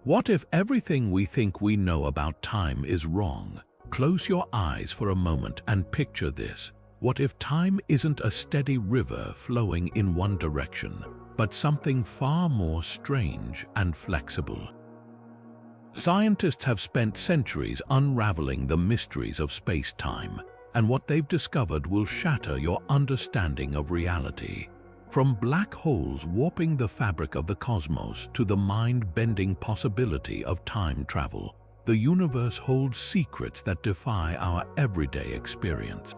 What if everything we think we know about time is wrong? Close your eyes for a moment and picture this. What if time isn't a steady river flowing in one direction, but something far more strange and flexible? Scientists have spent centuries unraveling the mysteries of space-time, and what they've discovered will shatter your understanding of reality. From black holes warping the fabric of the cosmos to the mind-bending possibility of time travel, the universe holds secrets that defy our everyday experience.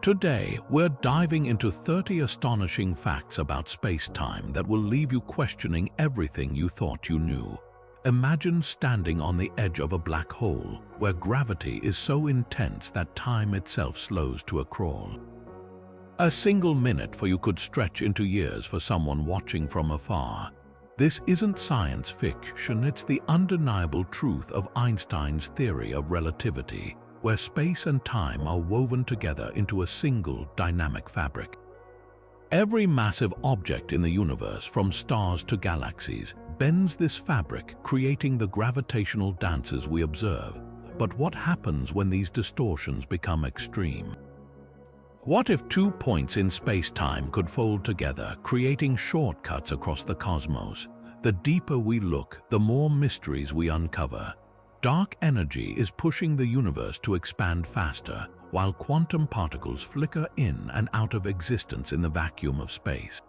Today, we're diving into 30 astonishing facts about space-time that will leave you questioning everything you thought you knew. Imagine standing on the edge of a black hole, where gravity is so intense that time itself slows to a crawl. A single minute for you could stretch into years for someone watching from afar. This isn't science fiction, it's the undeniable truth of Einstein's theory of relativity, where space and time are woven together into a single dynamic fabric. Every massive object in the universe, from stars to galaxies, bends this fabric, creating the gravitational dances we observe. But what happens when these distortions become extreme? What if 2 points in space-time could fold together, creating shortcuts across the cosmos? The deeper we look, the more mysteries we uncover. Dark energy is pushing the universe to expand faster, while quantum particles flicker in and out of existence in the vacuum of space.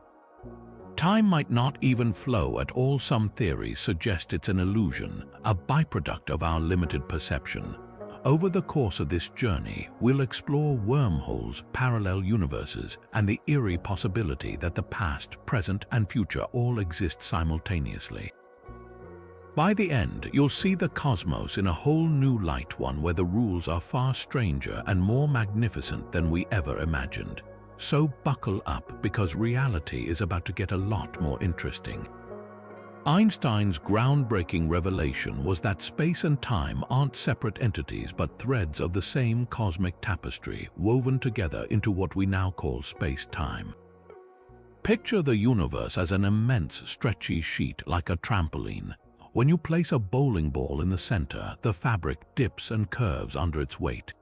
Time might not even flow at all. Some theories suggest it's an illusion, a byproduct of our limited perception. Over the course of this journey, we'll explore wormholes, parallel universes, and the eerie possibility that the past, present, and future all exist simultaneously. By the end, you'll see the cosmos in a whole new light, one where the rules are far stranger and more magnificent than we ever imagined. So buckle up, because reality is about to get a lot more interesting. Einstein's groundbreaking revelation was that space and time aren't separate entities but threads of the same cosmic tapestry woven together into what we now call space-time. Picture the universe as an immense stretchy sheet like a trampoline. When you place a bowling ball in the center, the fabric dips and curves under its weight.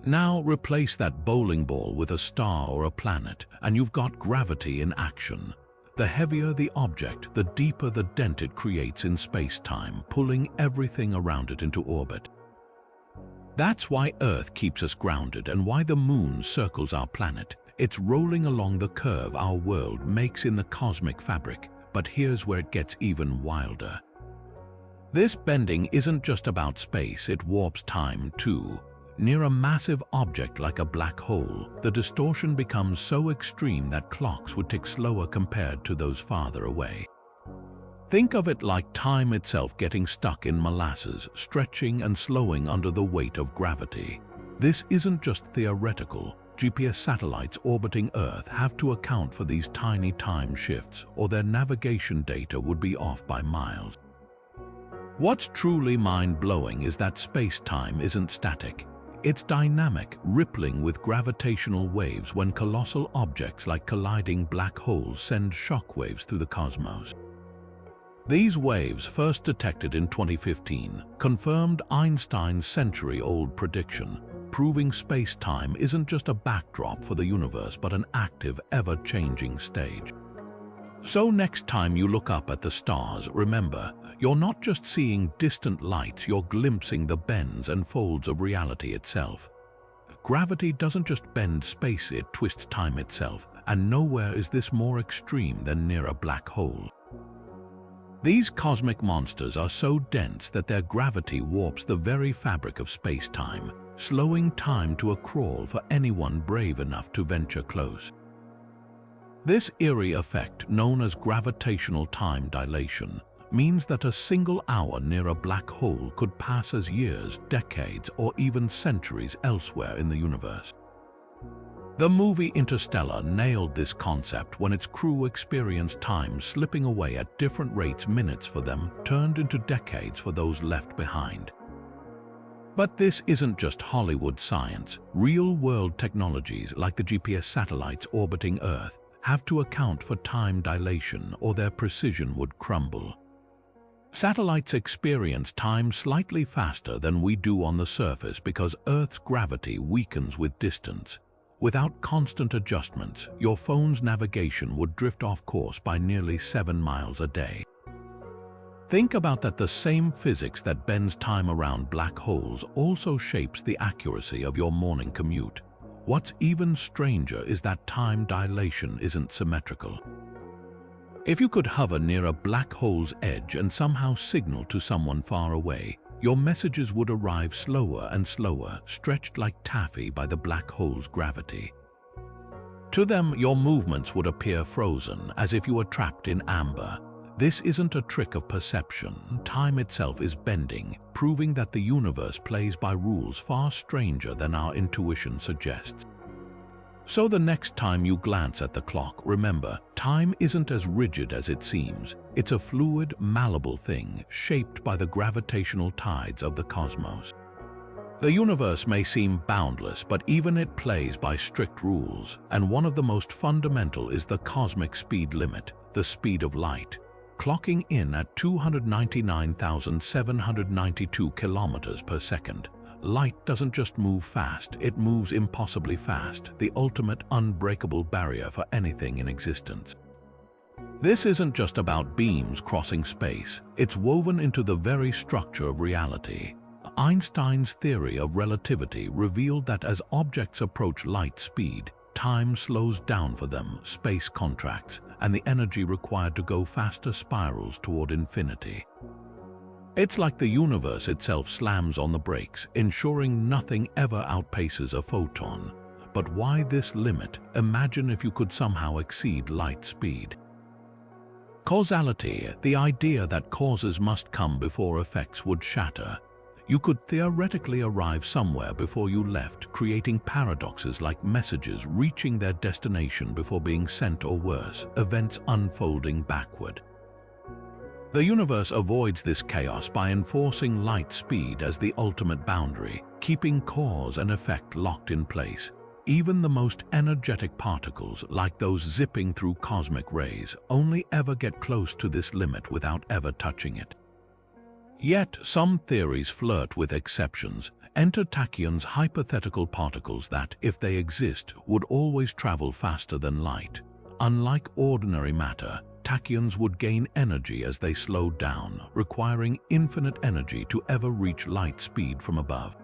Now replace that bowling ball with a star or a planet, and you've got gravity in action. The heavier the object, the deeper the dent it creates in space-time, pulling everything around it into orbit. That's why Earth keeps us grounded and why the moon circles our planet. It's rolling along the curve our world makes in the cosmic fabric. But here's where it gets even wilder. This bending isn't just about space, it warps time too. Near a massive object like a black hole, the distortion becomes so extreme that clocks would tick slower compared to those farther away. Think of it like time itself getting stuck in molasses, stretching and slowing under the weight of gravity. This isn't just theoretical. GPS satellites orbiting Earth have to account for these tiny time shifts, or their navigation data would be off by miles. What's truly mind-blowing is that space-time isn't static. It's dynamic, rippling with gravitational waves when colossal objects like colliding black holes send shockwaves through the cosmos. These waves, first detected in 2015, confirmed Einstein's century-old prediction, proving space-time isn't just a backdrop for the universe but an active, ever-changing stage. So next time you look up at the stars, remember, you're not just seeing distant lights, you're glimpsing the bends and folds of reality itself. Gravity doesn't just bend space, it twists time itself, and nowhere is this more extreme than near a black hole. These cosmic monsters are so dense that their gravity warps the very fabric of space-time, slowing time to a crawl for anyone brave enough to venture close. This eerie effect, known as gravitational time dilation, means that a single hour near a black hole could pass as years, decades, or even centuries elsewhere in the universe. The movie Interstellar nailed this concept when its crew experienced time slipping away at different rates. Minutes for them turned into decades for those left behind. But this isn't just Hollywood science. Real-world technologies like the GPS satellites orbiting Earth have to account for time dilation or their precision would crumble. Satellites experience time slightly faster than we do on the surface because Earth's gravity weakens with distance. Without constant adjustments, your phone's navigation would drift off course by nearly 7 miles a day. Think about that. The same physics that bends time around black holes also shapes the accuracy of your morning commute. What's even stranger is that time dilation isn't symmetrical. If you could hover near a black hole's edge and somehow signal to someone far away, your messages would arrive slower and slower, stretched like taffy by the black hole's gravity. To them, your movements would appear frozen, as if you were trapped in amber. This isn't a trick of perception. Time itself is bending, proving that the universe plays by rules far stranger than our intuition suggests. So the next time you glance at the clock, remember, time isn't as rigid as it seems. It's a fluid, malleable thing, shaped by the gravitational tides of the cosmos. The universe may seem boundless, but even it plays by strict rules, and one of the most fundamental is the cosmic speed limit, the speed of light. Clocking in at 299,792 kilometers per second. Light doesn't just move fast, it moves impossibly fast, the ultimate unbreakable barrier for anything in existence. This isn't just about beams crossing space, it's woven into the very structure of reality. Einstein's theory of relativity revealed that as objects approach light speed, time slows down for them, space contracts, and the energy required to go faster spirals toward infinity. It's like the universe itself slams on the brakes, ensuring nothing ever outpaces a photon. But why this limit? Imagine if you could somehow exceed light speed. Causality, the idea that causes must come before effects, would shatter. You could theoretically arrive somewhere before you left, creating paradoxes like messages reaching their destination before being sent, or worse, events unfolding backward. The universe avoids this chaos by enforcing light speed as the ultimate boundary, keeping cause and effect locked in place. Even the most energetic particles, like those zipping through cosmic rays, only ever get close to this limit without ever touching it. Yet, some theories flirt with exceptions. Enter tachyons, hypothetical particles that, if they exist, would always travel faster than light. Unlike ordinary matter, tachyons would gain energy as they slowed down, requiring infinite energy to ever reach light speed from above.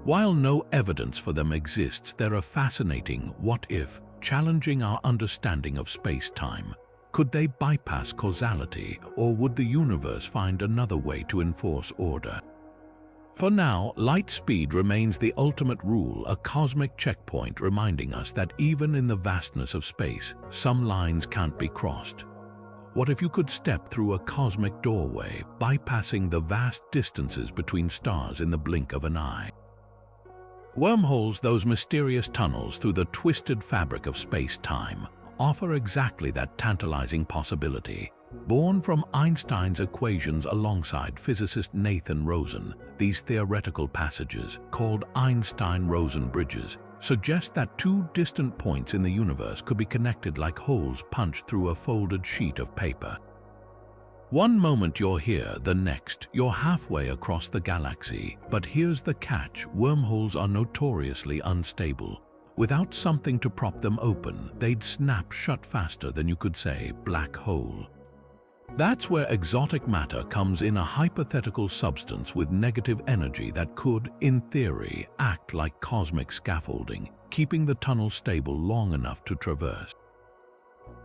While no evidence for them exists, they're a fascinating what-if, challenging our understanding of space-time. Could they bypass causality, or would the universe find another way to enforce order? For now, light speed remains the ultimate rule, a cosmic checkpoint reminding us that even in the vastness of space, some lines can't be crossed. What if you could step through a cosmic doorway, bypassing the vast distances between stars in the blink of an eye? Wormholes, those mysterious tunnels through the twisted fabric of space-time, offer exactly that tantalizing possibility. Born from Einstein's equations alongside physicist Nathan Rosen, these theoretical passages, called Einstein-Rosen bridges, suggest that two distant points in the universe could be connected like holes punched through a folded sheet of paper. One moment you're here, the next you're halfway across the galaxy. But here's the catch: wormholes are notoriously unstable. Without something to prop them open, they'd snap shut faster than you could say black hole. That's where exotic matter comes in, a hypothetical substance with negative energy that could, in theory, act like cosmic scaffolding, keeping the tunnel stable long enough to traverse.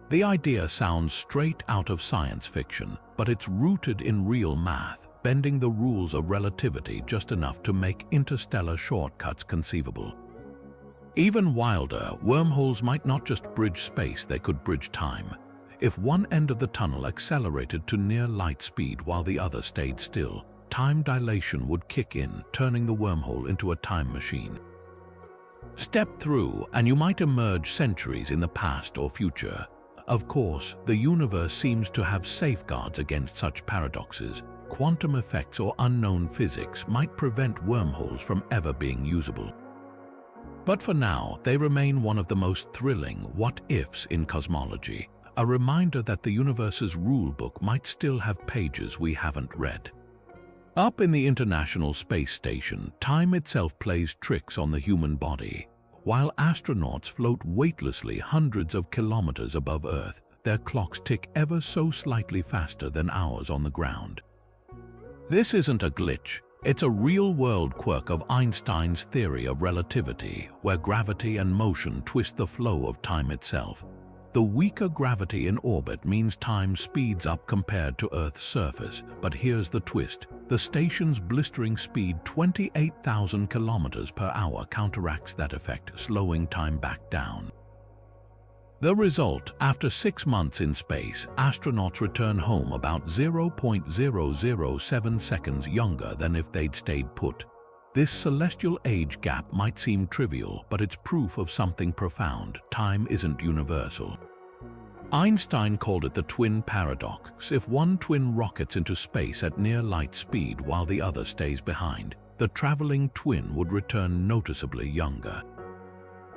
The idea sounds straight out of science fiction, but it's rooted in real math, bending the rules of relativity just enough to make interstellar shortcuts conceivable. Even wilder, wormholes might not just bridge space, they could bridge time. If one end of the tunnel accelerated to near light speed while the other stayed still, time dilation would kick in, turning the wormhole into a time machine. Step through, and you might emerge centuries in the past or future. Of course, the universe seems to have safeguards against such paradoxes. Quantum effects or unknown physics might prevent wormholes from ever being usable. But for now, they remain one of the most thrilling what-ifs in cosmology. a reminder that the universe's rulebook might still have pages we haven't read. Up in the International Space Station, time itself plays tricks on the human body. While astronauts float weightlessly hundreds of kilometers above Earth, their clocks tick ever so slightly faster than ours on the ground. This isn't a glitch. It's a real-world quirk of Einstein's theory of relativity, where gravity and motion twist the flow of time itself. The weaker gravity in orbit means time speeds up compared to Earth's surface, but here's the twist. The station's blistering speed, 28,000 kilometers per hour, counteracts that effect, slowing time back down. The result, after 6 months in space, astronauts return home about 0.007 seconds younger than if they'd stayed put. This celestial age gap might seem trivial, but it's proof of something profound. Time isn't universal. Einstein called it the twin paradox. If one twin rockets into space at near light speed while the other stays behind, the traveling twin would return noticeably younger.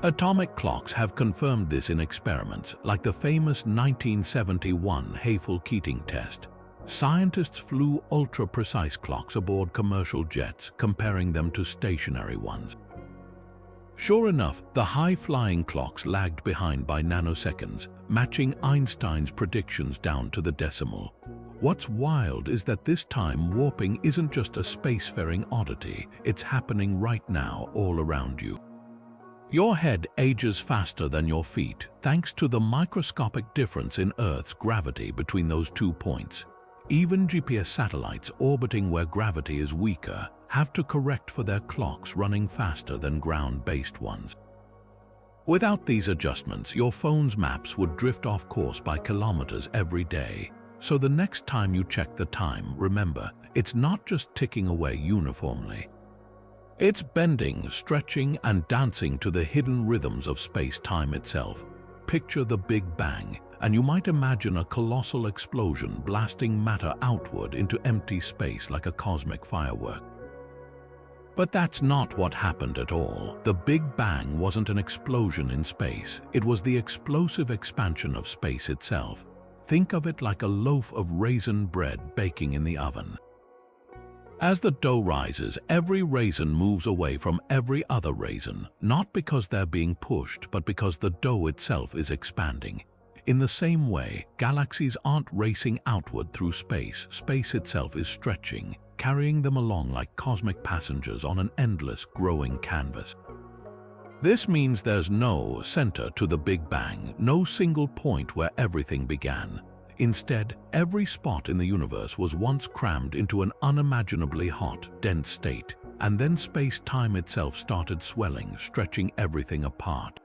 Atomic clocks have confirmed this in experiments, like the famous 1971 Hayfel-Keating test. Scientists flew ultra-precise clocks aboard commercial jets, comparing them to stationary ones. Sure enough, the high-flying clocks lagged behind by nanoseconds, matching Einstein's predictions down to the decimal. What's wild is that this time warping isn't just a spacefaring oddity, it's happening right now all around you. Your head ages faster than your feet, thanks to the microscopic difference in Earth's gravity between those 2 points. Even GPS satellites orbiting where gravity is weaker have to correct for their clocks running faster than ground-based ones. Without these adjustments, your phone's maps would drift off course by kilometers every day. So the next time you check the time, remember, it's not just ticking away uniformly. It's bending, stretching, and dancing to the hidden rhythms of space-time itself. Picture the Big Bang, and you might imagine a colossal explosion blasting matter outward into empty space like a cosmic firework. But that's not what happened at all. The Big Bang wasn't an explosion in space. It was the explosive expansion of space itself. Think of it like a loaf of raisin bread baking in the oven. As the dough rises, every raisin moves away from every other raisin, not because they're being pushed, but because the dough itself is expanding. In the same way, galaxies aren't racing outward through space. Space itself is stretching, carrying them along like cosmic passengers on an endless, growing canvas. This means there's no center to the Big Bang, no single point where everything began. Instead, every spot in the universe was once crammed into an unimaginably hot, dense state, and then space-time itself started swelling, stretching everything apart.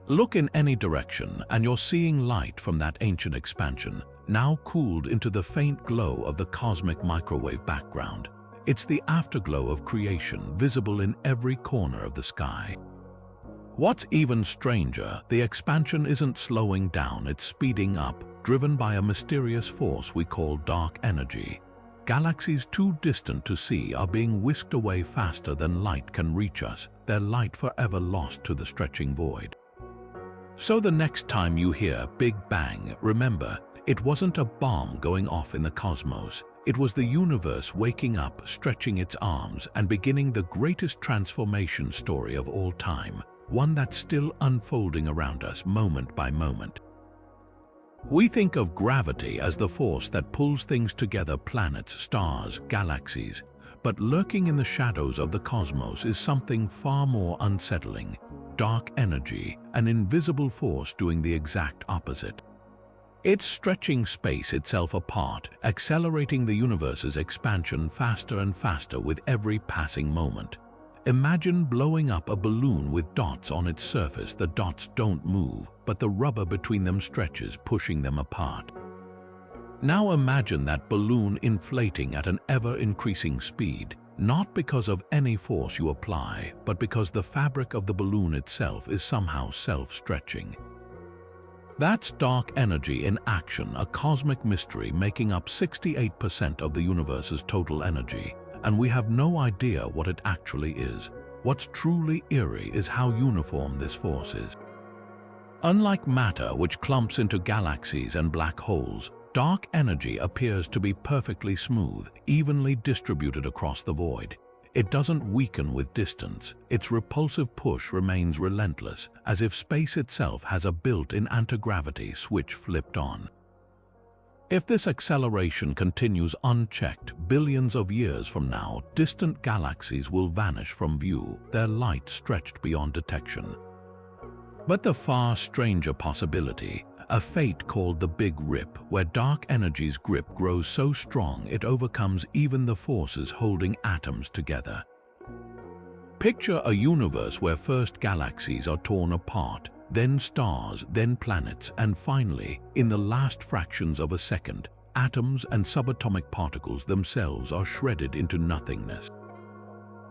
Look in any direction, and you're seeing light from that ancient expansion, now cooled into the faint glow of the cosmic microwave background. It's the afterglow of creation, visible in every corner of the sky. What's even stranger, the expansion isn't slowing down, it's speeding up, driven by a mysterious force we call dark energy. Galaxies too distant to see are being whisked away faster than light can reach us, their light forever lost to the stretching void. So the next time you hear Big Bang, remember, it wasn't a bomb going off in the cosmos. It was the universe waking up, stretching its arms, and beginning the greatest transformation story of all time, one that's still unfolding around us moment by moment. We think of gravity as the force that pulls things together, planets, stars, galaxies, but lurking in the shadows of the cosmos is something far more unsettling: dark energy, an invisible force doing the exact opposite. It's stretching space itself apart, accelerating the universe's expansion faster and faster with every passing moment. Imagine blowing up a balloon with dots on its surface. The dots don't move, but the rubber between them stretches, pushing them apart. Now imagine that balloon inflating at an ever-increasing speed, not because of any force you apply, but because the fabric of the balloon itself is somehow self-stretching. That's dark energy in action, a cosmic mystery making up 68% of the universe's total energy. And we have no idea what it actually is. What's truly eerie is how uniform this force is. Unlike matter, which clumps into galaxies and black holes, dark energy appears to be perfectly smooth, evenly distributed across the void. It doesn't weaken with distance. Its repulsive push remains relentless, as if space itself has a built-in anti-gravity switch flipped on. If this acceleration continues unchecked, billions of years from now, distant galaxies will vanish from view, their light stretched beyond detection. But the far stranger possibility, a fate called the Big Rip, where dark energy's grip grows so strong it overcomes even the forces holding atoms together. Picture a universe where first galaxies are torn apart, then stars, then planets, and finally, in the last fractions of a second, atoms and subatomic particles themselves are shredded into nothingness.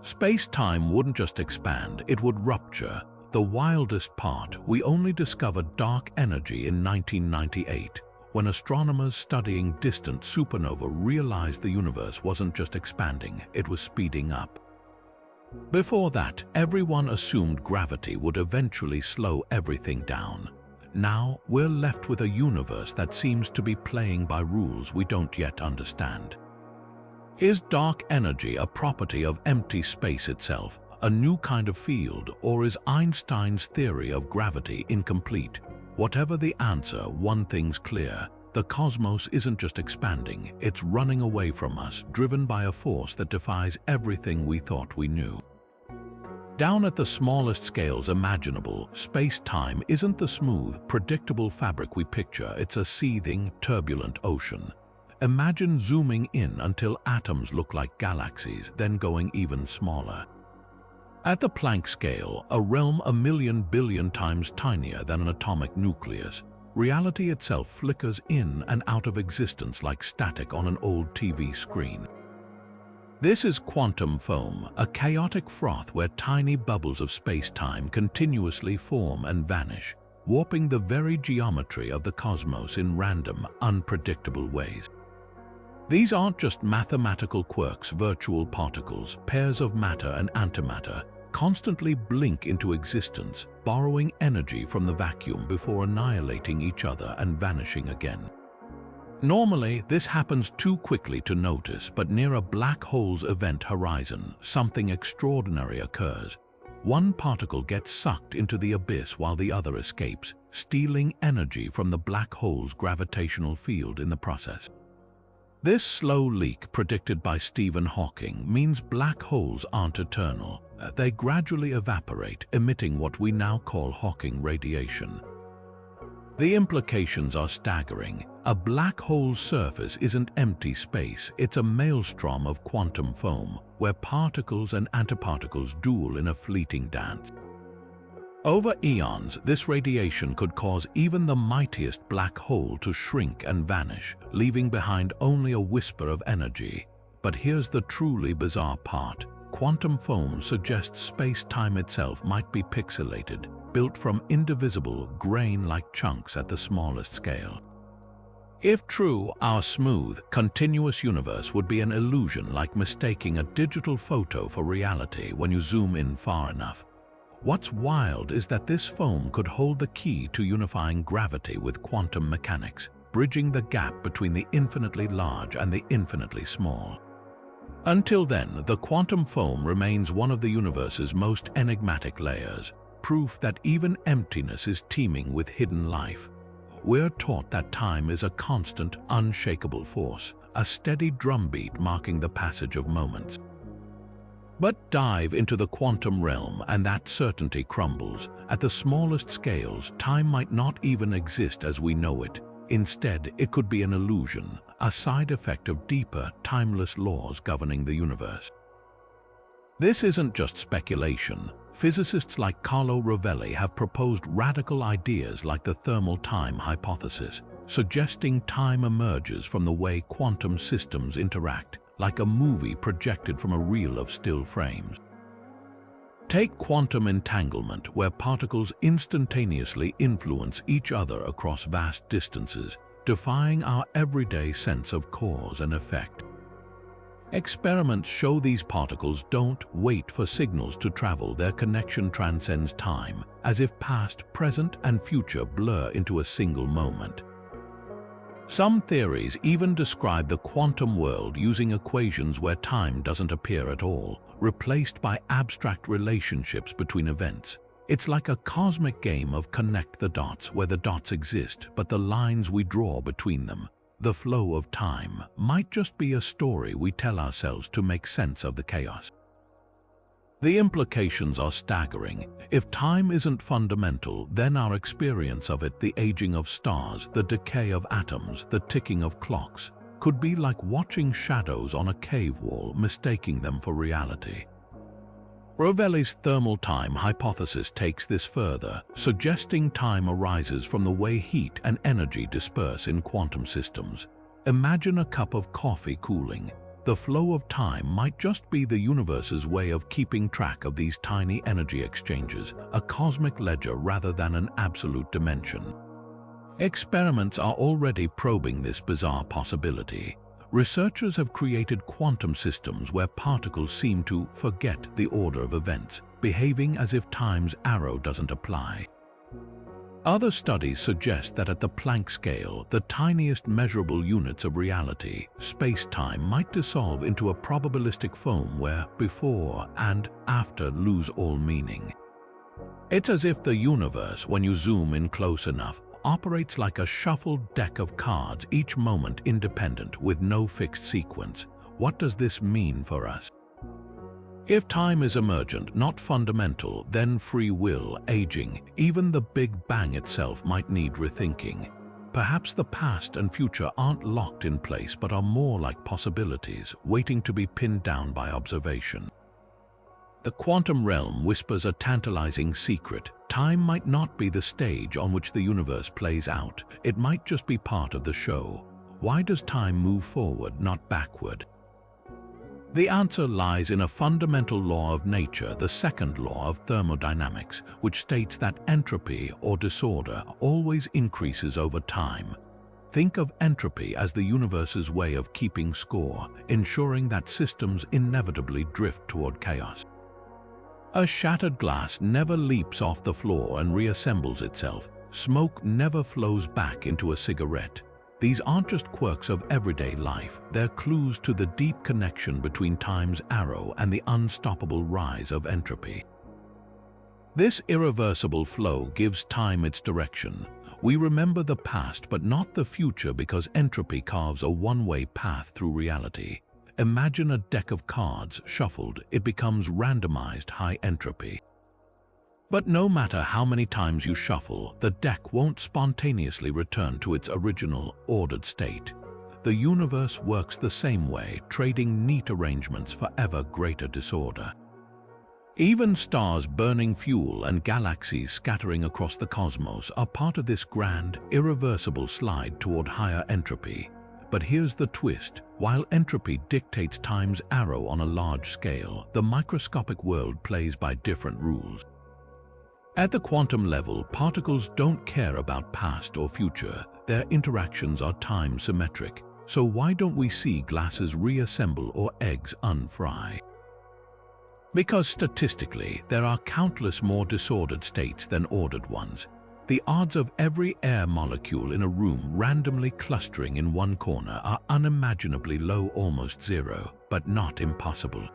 Space-time wouldn't just expand, it would rupture. The wildest part, we only discovered dark energy in 1998, when astronomers studying distant supernovae realized the universe wasn't just expanding, it was speeding up. Before that, everyone assumed gravity would eventually slow everything down. Now, we're left with a universe that seems to be playing by rules we don't yet understand. Is dark energy a property of empty space itself, a new kind of field, or is Einstein's theory of gravity incomplete? Whatever the answer, one thing's clear: the cosmos isn't just expanding, it's running away from us, driven by a force that defies everything we thought we knew. Down at the smallest scales imaginable, space-time isn't the smooth, predictable fabric we picture, it's a seething, turbulent ocean. Imagine zooming in until atoms look like galaxies, then going even smaller. At the Planck scale, a realm a million billion times tinier than an atomic nucleus, reality itself flickers in and out of existence like static on an old TV screen. This is quantum foam, a chaotic froth where tiny bubbles of space-time continuously form and vanish, warping the very geometry of the cosmos in random, unpredictable ways. These aren't just mathematical quirks, virtual particles, pairs of matter and antimatter, constantly blink into existence, borrowing energy from the vacuum before annihilating each other and vanishing again. Normally, this happens too quickly to notice, but near a black hole's event horizon, something extraordinary occurs. One particle gets sucked into the abyss while the other escapes, stealing energy from the black hole's gravitational field in the process. This slow leak, predicted by Stephen Hawking, means black holes aren't eternal. They gradually evaporate, emitting what we now call Hawking radiation. The implications are staggering. A black hole's surface isn't empty space, it's a maelstrom of quantum foam, where particles and antiparticles duel in a fleeting dance. Over eons, this radiation could cause even the mightiest black hole to shrink and vanish, leaving behind only a whisper of energy. But here's the truly bizarre part. Quantum foam suggests space-time itself might be pixelated, built from indivisible, grain-like chunks at the smallest scale. If true, our smooth, continuous universe would be an illusion, like mistaking a digital photo for reality when you zoom in far enough. What's wild is that this foam could hold the key to unifying gravity with quantum mechanics, bridging the gap between the infinitely large and the infinitely small. Until then, the quantum foam remains one of the universe's most enigmatic layers, proof that even emptiness is teeming with hidden life. We're taught that time is a constant, unshakable force, a steady drumbeat marking the passage of moments. But dive into the quantum realm and that certainty crumbles. At the smallest scales, time might not even exist as we know it. Instead, it could be an illusion, a side effect of deeper, timeless laws governing the universe. This isn't just speculation. Physicists like Carlo Rovelli have proposed radical ideas like the thermal time hypothesis, suggesting time emerges from the way quantum systems interact, like a movie projected from a reel of still frames. Take quantum entanglement, where particles instantaneously influence each other across vast distances, defying our everyday sense of cause and effect. Experiments show these particles don't wait for signals to travel. Their connection transcends time, as if past, present, and future blur into a single moment. Some theories even describe the quantum world using equations where time doesn't appear at all, replaced by abstract relationships between events. It's like a cosmic game of connect the dots where the dots exist, but the lines we draw between them. The flow of time might just be a story we tell ourselves to make sense of the chaos. The implications are staggering. If time isn't fundamental, then our experience of it, the aging of stars, the decay of atoms, the ticking of clocks, could be like watching shadows on a cave wall, mistaking them for reality. Rovelli's thermal time hypothesis takes this further, suggesting time arises from the way heat and energy disperse in quantum systems. Imagine a cup of coffee cooling. The flow of time might just be the universe's way of keeping track of these tiny energy exchanges, a cosmic ledger rather than an absolute dimension. Experiments are already probing this bizarre possibility. Researchers have created quantum systems where particles seem to forget the order of events, behaving as if time's arrow doesn't apply. Other studies suggest that at the Planck scale, the tiniest measurable units of reality, space-time might dissolve into a probabilistic foam where before and after lose all meaning. It's as if the universe, when you zoom in close enough, operates like a shuffled deck of cards, each moment independent with no fixed sequence. What does this mean for us? If time is emergent, not fundamental, then free will, aging, even the Big Bang itself might need rethinking. Perhaps the past and future aren't locked in place but are more like possibilities, waiting to be pinned down by observation. The quantum realm whispers a tantalizing secret. Time might not be the stage on which the universe plays out. It might just be part of the show. Why does time move forward, not backward? The answer lies in a fundamental law of nature, the second law of thermodynamics, which states that entropy or disorder always increases over time. Think of entropy as the universe's way of keeping score, ensuring that systems inevitably drift toward chaos. A shattered glass never leaps off the floor and reassembles itself. Smoke never flows back into a cigarette. These aren't just quirks of everyday life, they're clues to the deep connection between time's arrow and the unstoppable rise of entropy. This irreversible flow gives time its direction. We remember the past but not the future because entropy carves a one-way path through reality. Imagine a deck of cards shuffled, it becomes randomized high entropy. But no matter how many times you shuffle, the deck won't spontaneously return to its original, ordered state. The universe works the same way, trading neat arrangements for ever greater disorder. Even stars burning fuel and galaxies scattering across the cosmos are part of this grand, irreversible slide toward higher entropy. But here's the twist. While entropy dictates time's arrow on a large scale, the microscopic world plays by different rules. At the quantum level, particles don't care about past or future. Their interactions are time-symmetric. So why don't we see glasses reassemble or eggs unfry? Because statistically, there are countless more disordered states than ordered ones. The odds of every air molecule in a room randomly clustering in one corner are unimaginably low, almost zero, but not impossible.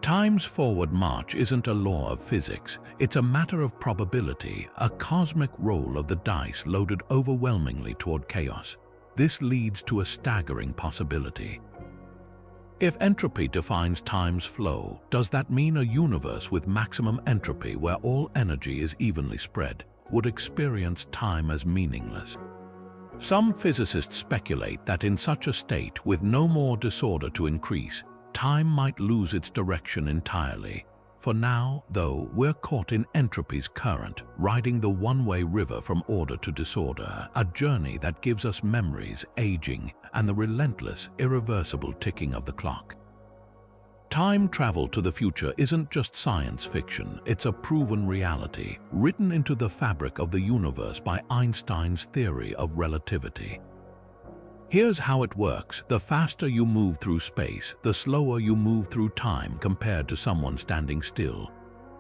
Time's forward march isn't a law of physics, it's a matter of probability, a cosmic roll of the dice loaded overwhelmingly toward chaos. This leads to a staggering possibility. If entropy defines time's flow, does that mean a universe with maximum entropy where all energy is evenly spread would experience time as meaningless? Some physicists speculate that in such a state, with no more disorder to increase, time might lose its direction entirely. For now, though, we're caught in entropy's current, riding the one-way river from order to disorder, a journey that gives us memories, aging, and the relentless, irreversible ticking of the clock. Time travel to the future isn't just science fiction, it's a proven reality, written into the fabric of the universe by Einstein's theory of relativity. Here's how it works. The faster you move through space, the slower you move through time compared to someone standing still.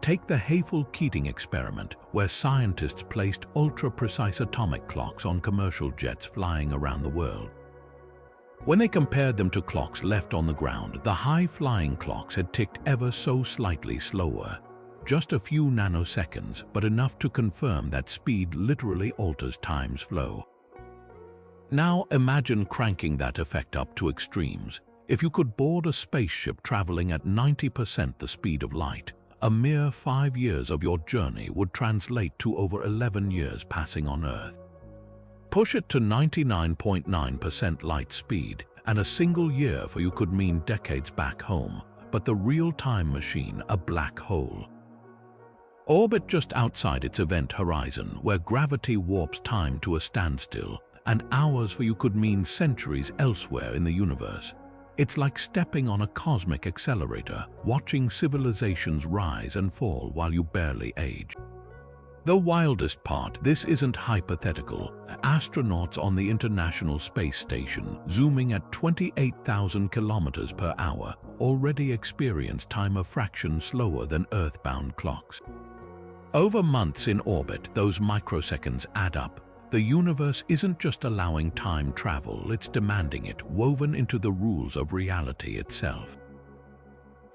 Take the Hayfel-Keating experiment, where scientists placed ultra-precise atomic clocks on commercial jets flying around the world. When they compared them to clocks left on the ground, the high-flying clocks had ticked ever so slightly slower. Just a few nanoseconds, but enough to confirm that speed literally alters time's flow. Now imagine cranking that effect up to extremes. If you could board a spaceship traveling at 90% the speed of light, a mere 5 years of your journey would translate to over 11 years passing on Earth. Push it to 99.9% light speed, and a single year for you could mean decades back home, but the real time machine, a black hole. Orbit just outside its event horizon, where gravity warps time to a standstill, and hours for you could mean centuries elsewhere in the universe. It's like stepping on a cosmic accelerator, watching civilizations rise and fall while you barely age. The wildest part, this isn't hypothetical. Astronauts on the International Space Station, zooming at 28,000 kilometers per hour, already experience time a fraction slower than Earth-bound clocks. Over months in orbit, those microseconds add up. The universe isn't just allowing time travel, it's demanding it, woven into the rules of reality itself.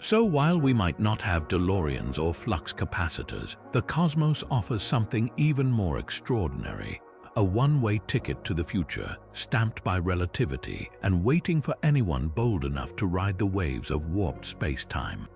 So while we might not have DeLoreans or flux capacitors, the cosmos offers something even more extraordinary. A one-way ticket to the future, stamped by relativity and waiting for anyone bold enough to ride the waves of warped space-time.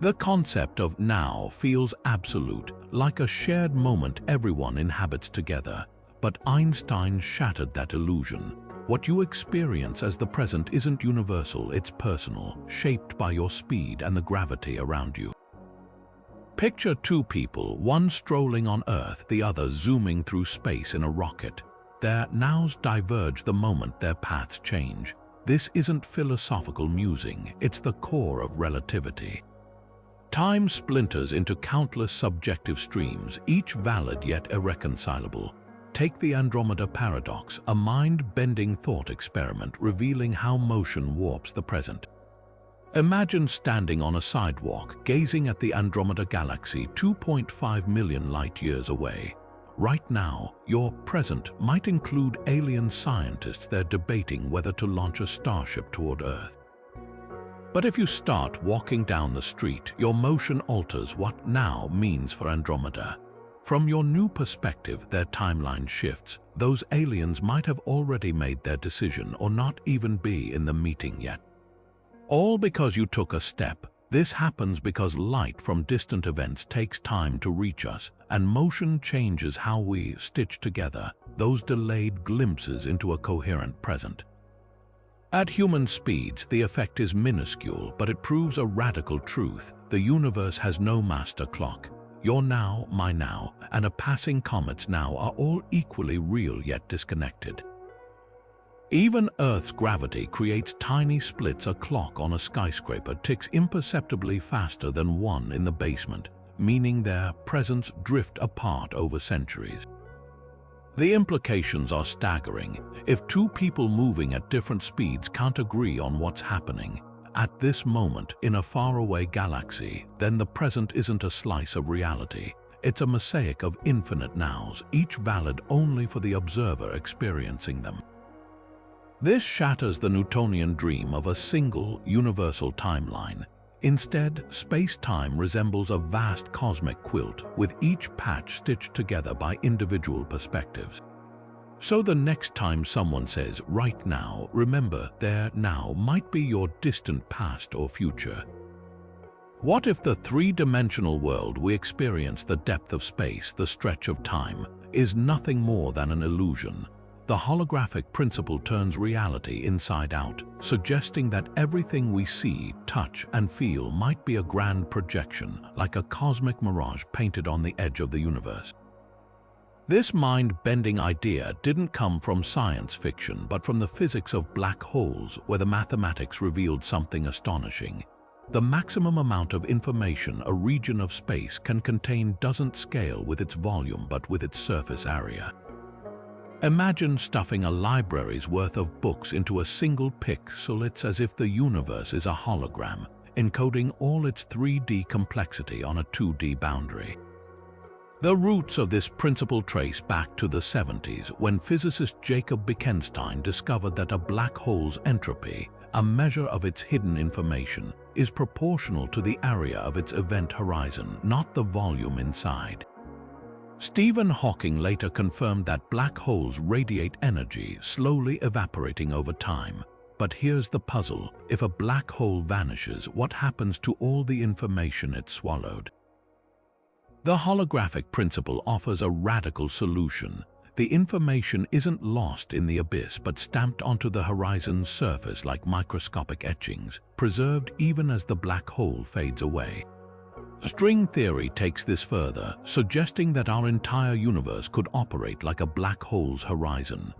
The concept of now feels absolute, like a shared moment everyone inhabits together. But Einstein shattered that illusion. What you experience as the present isn't universal, it's personal, shaped by your speed and the gravity around you. Picture two people, one strolling on Earth, the other zooming through space in a rocket. Their nows diverge the moment their paths change. This isn't philosophical musing, it's the core of relativity. Time splinters into countless subjective streams, each valid yet irreconcilable. Take the Andromeda paradox, a mind-bending thought experiment revealing how motion warps the present. Imagine standing on a sidewalk, gazing at the Andromeda galaxy 2.5 million light-years away. Right now, your present might include alien scientists there debating whether to launch a starship toward Earth. But if you start walking down the street, your motion alters what now means for Andromeda. From your new perspective, their timeline shifts. Those aliens might have already made their decision or not even be in the meeting yet. All because you took a step. This happens because light from distant events takes time to reach us, and motion changes how we stitch together those delayed glimpses into a coherent present. At human speeds, the effect is minuscule, but it proves a radical truth. The universe has no master clock. Your now, my now, and a passing comet's now are all equally real yet disconnected. Even Earth's gravity creates tiny splits. A clock on a skyscraper ticks imperceptibly faster than one in the basement, meaning their presence drift apart over centuries. The implications are staggering. If two people moving at different speeds can't agree on what's happening at this moment in a faraway galaxy, then the present isn't a slice of reality. It's a mosaic of infinite nows, each valid only for the observer experiencing them. This shatters the Newtonian dream of a single, universal timeline. Instead, space-time resembles a vast cosmic quilt, with each patch stitched together by individual perspectives. So the next time someone says, right now, remember, their now might be your distant past or future. What if the three-dimensional world we experience, the depth of space, the stretch of time, is nothing more than an illusion? The holographic principle turns reality inside out, suggesting that everything we see, touch, and feel might be a grand projection, like a cosmic mirage painted on the edge of the universe. This mind-bending idea didn't come from science fiction, but from the physics of black holes, where the mathematics revealed something astonishing. The maximum amount of information a region of space can contain doesn't scale with its volume but with its surface area. Imagine stuffing a library's worth of books into a single pixel. It's as if the universe is a hologram, encoding all its 3D complexity on a 2D boundary. The roots of this principle trace back to the 70s, when physicist Jacob Bekenstein discovered that a black hole's entropy, a measure of its hidden information, is proportional to the area of its event horizon, not the volume inside. Stephen Hawking later confirmed that black holes radiate energy, slowly evaporating over time. But here's the puzzle: if a black hole vanishes, what happens to all the information it swallowed? The holographic principle offers a radical solution. The information isn't lost in the abyss but stamped onto the horizon's surface like microscopic etchings, preserved even as the black hole fades away. String theory takes this further, suggesting that our entire universe could operate like a black hole's horizon.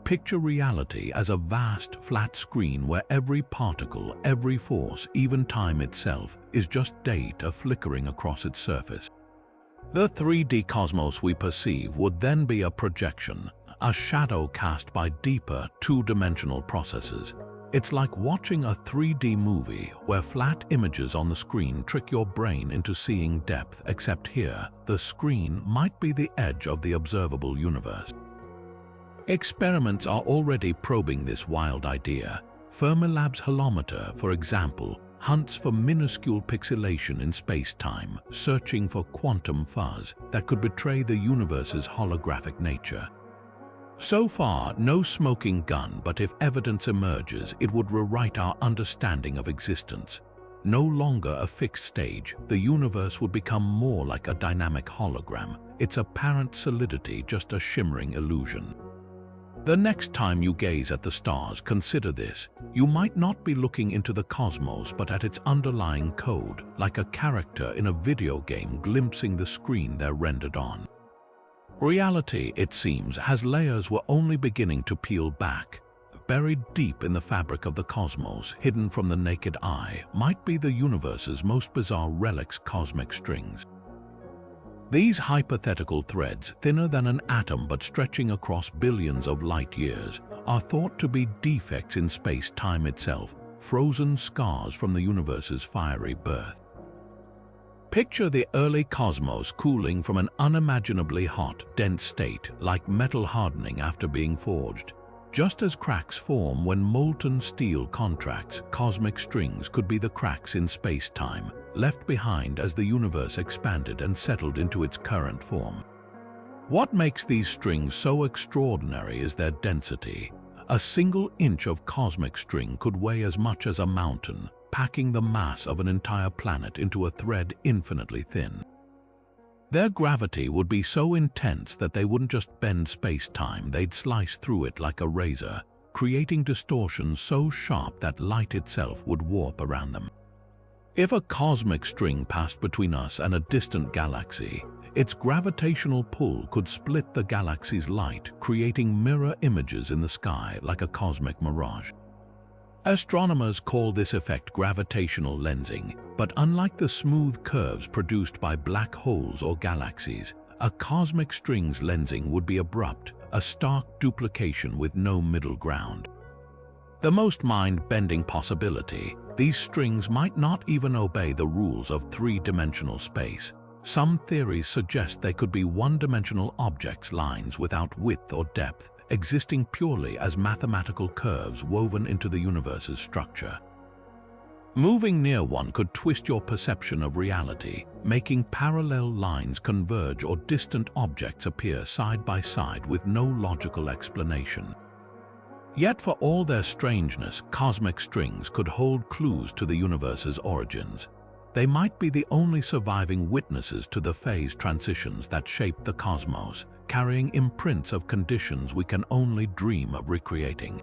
Picture reality as a vast, flat screen where every particle, every force, even time itself, is just data flickering across its surface. The 3D cosmos we perceive would then be a projection, a shadow cast by deeper, two-dimensional processes. It's like watching a 3D movie where flat images on the screen trick your brain into seeing depth, except here, the screen might be the edge of the observable universe. Experiments are already probing this wild idea. Fermilab's holometer, for example, hunts for minuscule pixelation in space-time, searching for quantum fuzz that could betray the universe's holographic nature. So far, no smoking gun, but if evidence emerges, it would rewrite our understanding of existence. No longer a fixed stage, the universe would become more like a dynamic hologram, its apparent solidity just a shimmering illusion. The next time you gaze at the stars, consider this. You might not be looking into the cosmos, but at its underlying code, like a character in a video game glimpsing the screen they're rendered on. Reality, it seems, has layers we're only beginning to peel back. Buried deep in the fabric of the cosmos, hidden from the naked eye, might be the universe's most bizarre relics: cosmic strings. These hypothetical threads, thinner than an atom but stretching across billions of light years, are thought to be defects in space-time itself, frozen scars from the universe's fiery birth. Picture the early cosmos cooling from an unimaginably hot, dense state, like metal hardening after being forged. Just as cracks form when molten steel contracts, cosmic strings could be the cracks in space-time, left behind as the universe expanded and settled into its current form. What makes these strings so extraordinary is their density. A single inch of cosmic string could weigh as much as a mountain, packing the mass of an entire planet into a thread infinitely thin. Their gravity would be so intense that they wouldn't just bend space-time, they'd slice through it like a razor, creating distortions so sharp that light itself would warp around them. If a cosmic string passed between us and a distant galaxy, its gravitational pull could split the galaxy's light, creating mirror images in the sky like a cosmic mirage. Astronomers call this effect gravitational lensing, but unlike the smooth curves produced by black holes or galaxies, a cosmic string's lensing would be abrupt, a stark duplication with no middle ground. The most mind-bending possibility: these strings might not even obey the rules of three-dimensional space. Some theories suggest they could be one-dimensional objects, lines without width or depth, existing purely as mathematical curves woven into the universe's structure. Moving near one could twist your perception of reality, making parallel lines converge or distant objects appear side by side with no logical explanation. Yet for all their strangeness, cosmic strings could hold clues to the universe's origins. They might be the only surviving witnesses to the phase transitions that shaped the cosmos, carrying imprints of conditions we can only dream of recreating.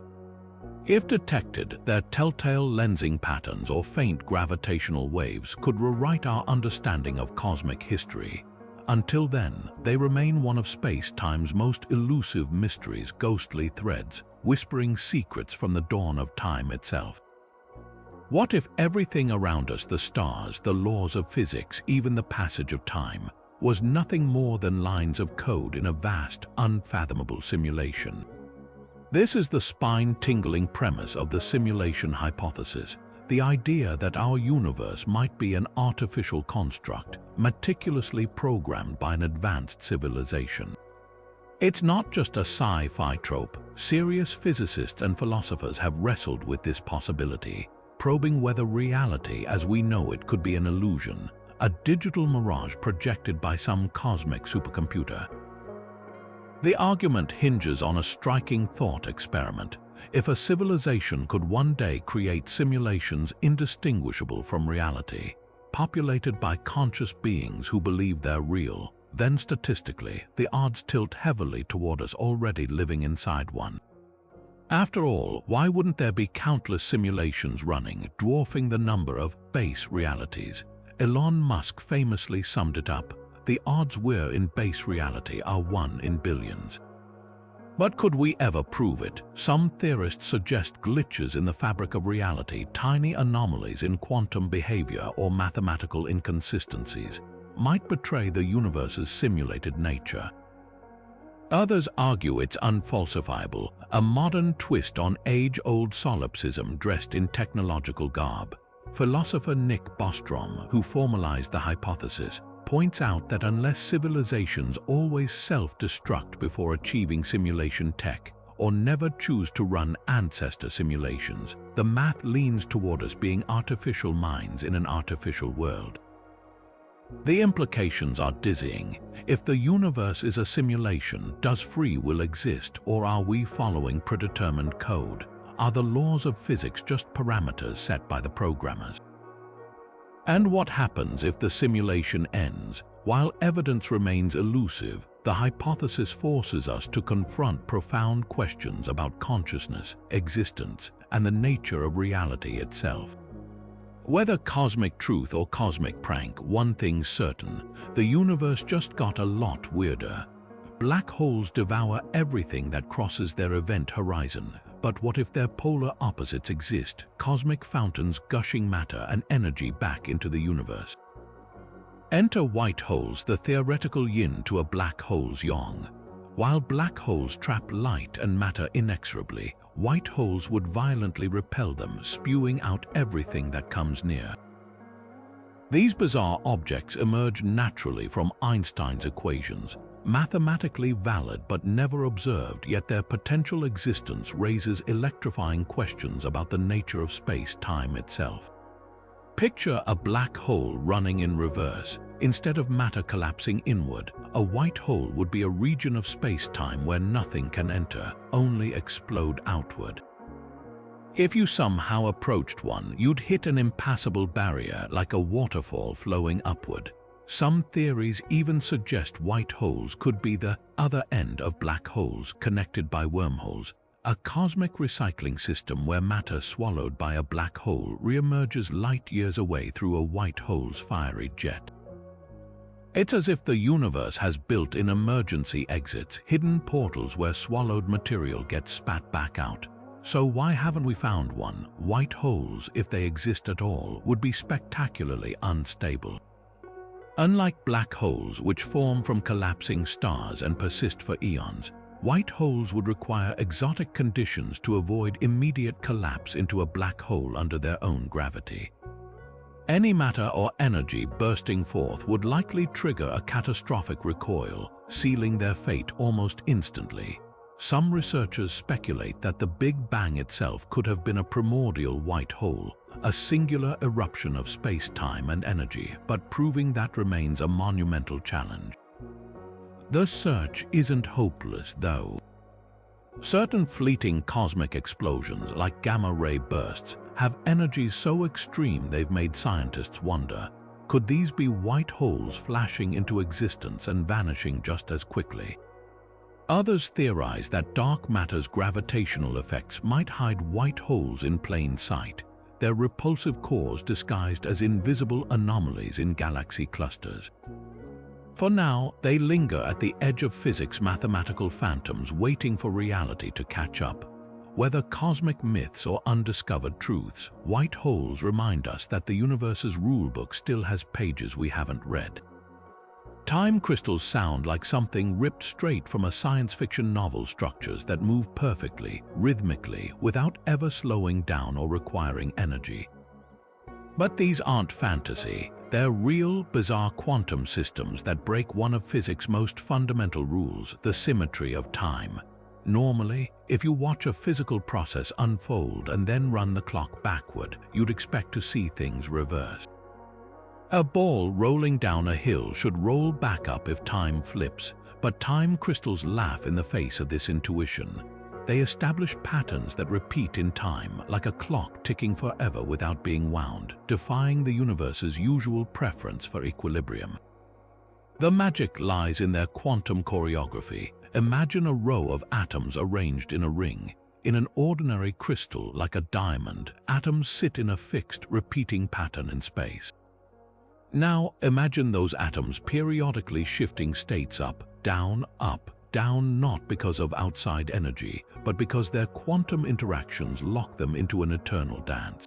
If detected, their telltale lensing patterns or faint gravitational waves could rewrite our understanding of cosmic history. Until then, they remain one of space-time's most elusive mysteries, ghostly threads, whispering secrets from the dawn of time itself. What if everything around us, the stars, the laws of physics, even the passage of time, was nothing more than lines of code in a vast, unfathomable simulation. This is the spine-tingling premise of the simulation hypothesis, the idea that our universe might be an artificial construct, meticulously programmed by an advanced civilization. It's not just a sci-fi trope. Serious physicists and philosophers have wrestled with this possibility, probing whether reality as we know it could be an illusion, a digital mirage projected by some cosmic supercomputer. The argument hinges on a striking thought experiment. If a civilization could one day create simulations indistinguishable from reality, populated by conscious beings who believe they're real, then statistically, the odds tilt heavily toward us already living inside one. After all, why wouldn't there be countless simulations running, dwarfing the number of base realities? Elon Musk famously summed it up: the odds we're in base reality are 1 in billions. But could we ever prove it? Some theorists suggest glitches in the fabric of reality, tiny anomalies in quantum behavior or mathematical inconsistencies, might betray the universe's simulated nature. Others argue it's unfalsifiable, a modern twist on age-old solipsism dressed in technological garb. Philosopher Nick Bostrom, who formalized the hypothesis, points out that unless civilizations always self-destruct before achieving simulation tech, or never choose to run ancestor simulations, the math leans toward us being artificial minds in an artificial world. The implications are dizzying. If the universe is a simulation, does free will exist, or are we following predetermined code? Are the laws of physics just parameters set by the programmers? And what happens if the simulation ends? While evidence remains elusive, the hypothesis forces us to confront profound questions about consciousness, existence, and the nature of reality itself. Whether cosmic truth or cosmic prank, one thing's certain: the universe just got a lot weirder. Black holes devour everything that crosses their event horizon. But what if their polar opposites exist, cosmic fountains gushing matter and energy back into the universe? Enter white holes, the theoretical yin to a black hole's yang. While black holes trap light and matter inexorably, white holes would violently repel them, spewing out everything that comes near. These bizarre objects emerge naturally from Einstein's equations, mathematically valid but never observed, yet their potential existence raises electrifying questions about the nature of space-time itself. Picture a black hole running in reverse. Instead of matter collapsing inward, a white hole would be a region of space-time where nothing can enter, only explode outward. If you somehow approached one, you'd hit an impassable barrier like a waterfall flowing upward. Some theories even suggest white holes could be the other end of black holes, connected by wormholes, a cosmic recycling system where matter swallowed by a black hole reemerges light years away through a white hole's fiery jet. It's as if the universe has built-in emergency exits, hidden portals where swallowed material gets spat back out. So why haven't we found one? White holes, if they exist at all, would be spectacularly unstable. Unlike black holes, which form from collapsing stars and persist for eons, white holes would require exotic conditions to avoid immediate collapse into a black hole under their own gravity. Any matter or energy bursting forth would likely trigger a catastrophic recoil, sealing their fate almost instantly. Some researchers speculate that the Big Bang itself could have been a primordial white hole, a singular eruption of space-time and energy, but proving that remains a monumental challenge. The search isn't hopeless, though. Certain fleeting cosmic explosions, like gamma-ray bursts, have energies so extreme they've made scientists wonder, could these be white holes flashing into existence and vanishing just as quickly? Others theorize that dark matter's gravitational effects might hide white holes in plain sight, their repulsive cores disguised as invisible anomalies in galaxy clusters. For now, they linger at the edge of physics' mathematical phantoms, waiting for reality to catch up. Whether cosmic myths or undiscovered truths, white holes remind us that the universe's rulebook still has pages we haven't read. Time crystals sound like something ripped straight from a science fiction novel, structures that move perfectly, rhythmically, without ever slowing down or requiring energy. But these aren't fantasy. They're real, bizarre quantum systems that break one of physics' most fundamental rules, the symmetry of time. Normally, if you watch a physical process unfold and then run the clock backward, you'd expect to see things reverse. A ball rolling down a hill should roll back up if time flips, but time crystals laugh in the face of this intuition. They establish patterns that repeat in time, like a clock ticking forever without being wound, defying the universe's usual preference for equilibrium. The magic lies in their quantum choreography. Imagine a row of atoms arranged in a ring. In an ordinary crystal like a diamond, atoms sit in a fixed, repeating pattern in space. Now, imagine those atoms periodically shifting states up, down, not because of outside energy, but because their quantum interactions lock them into an eternal dance.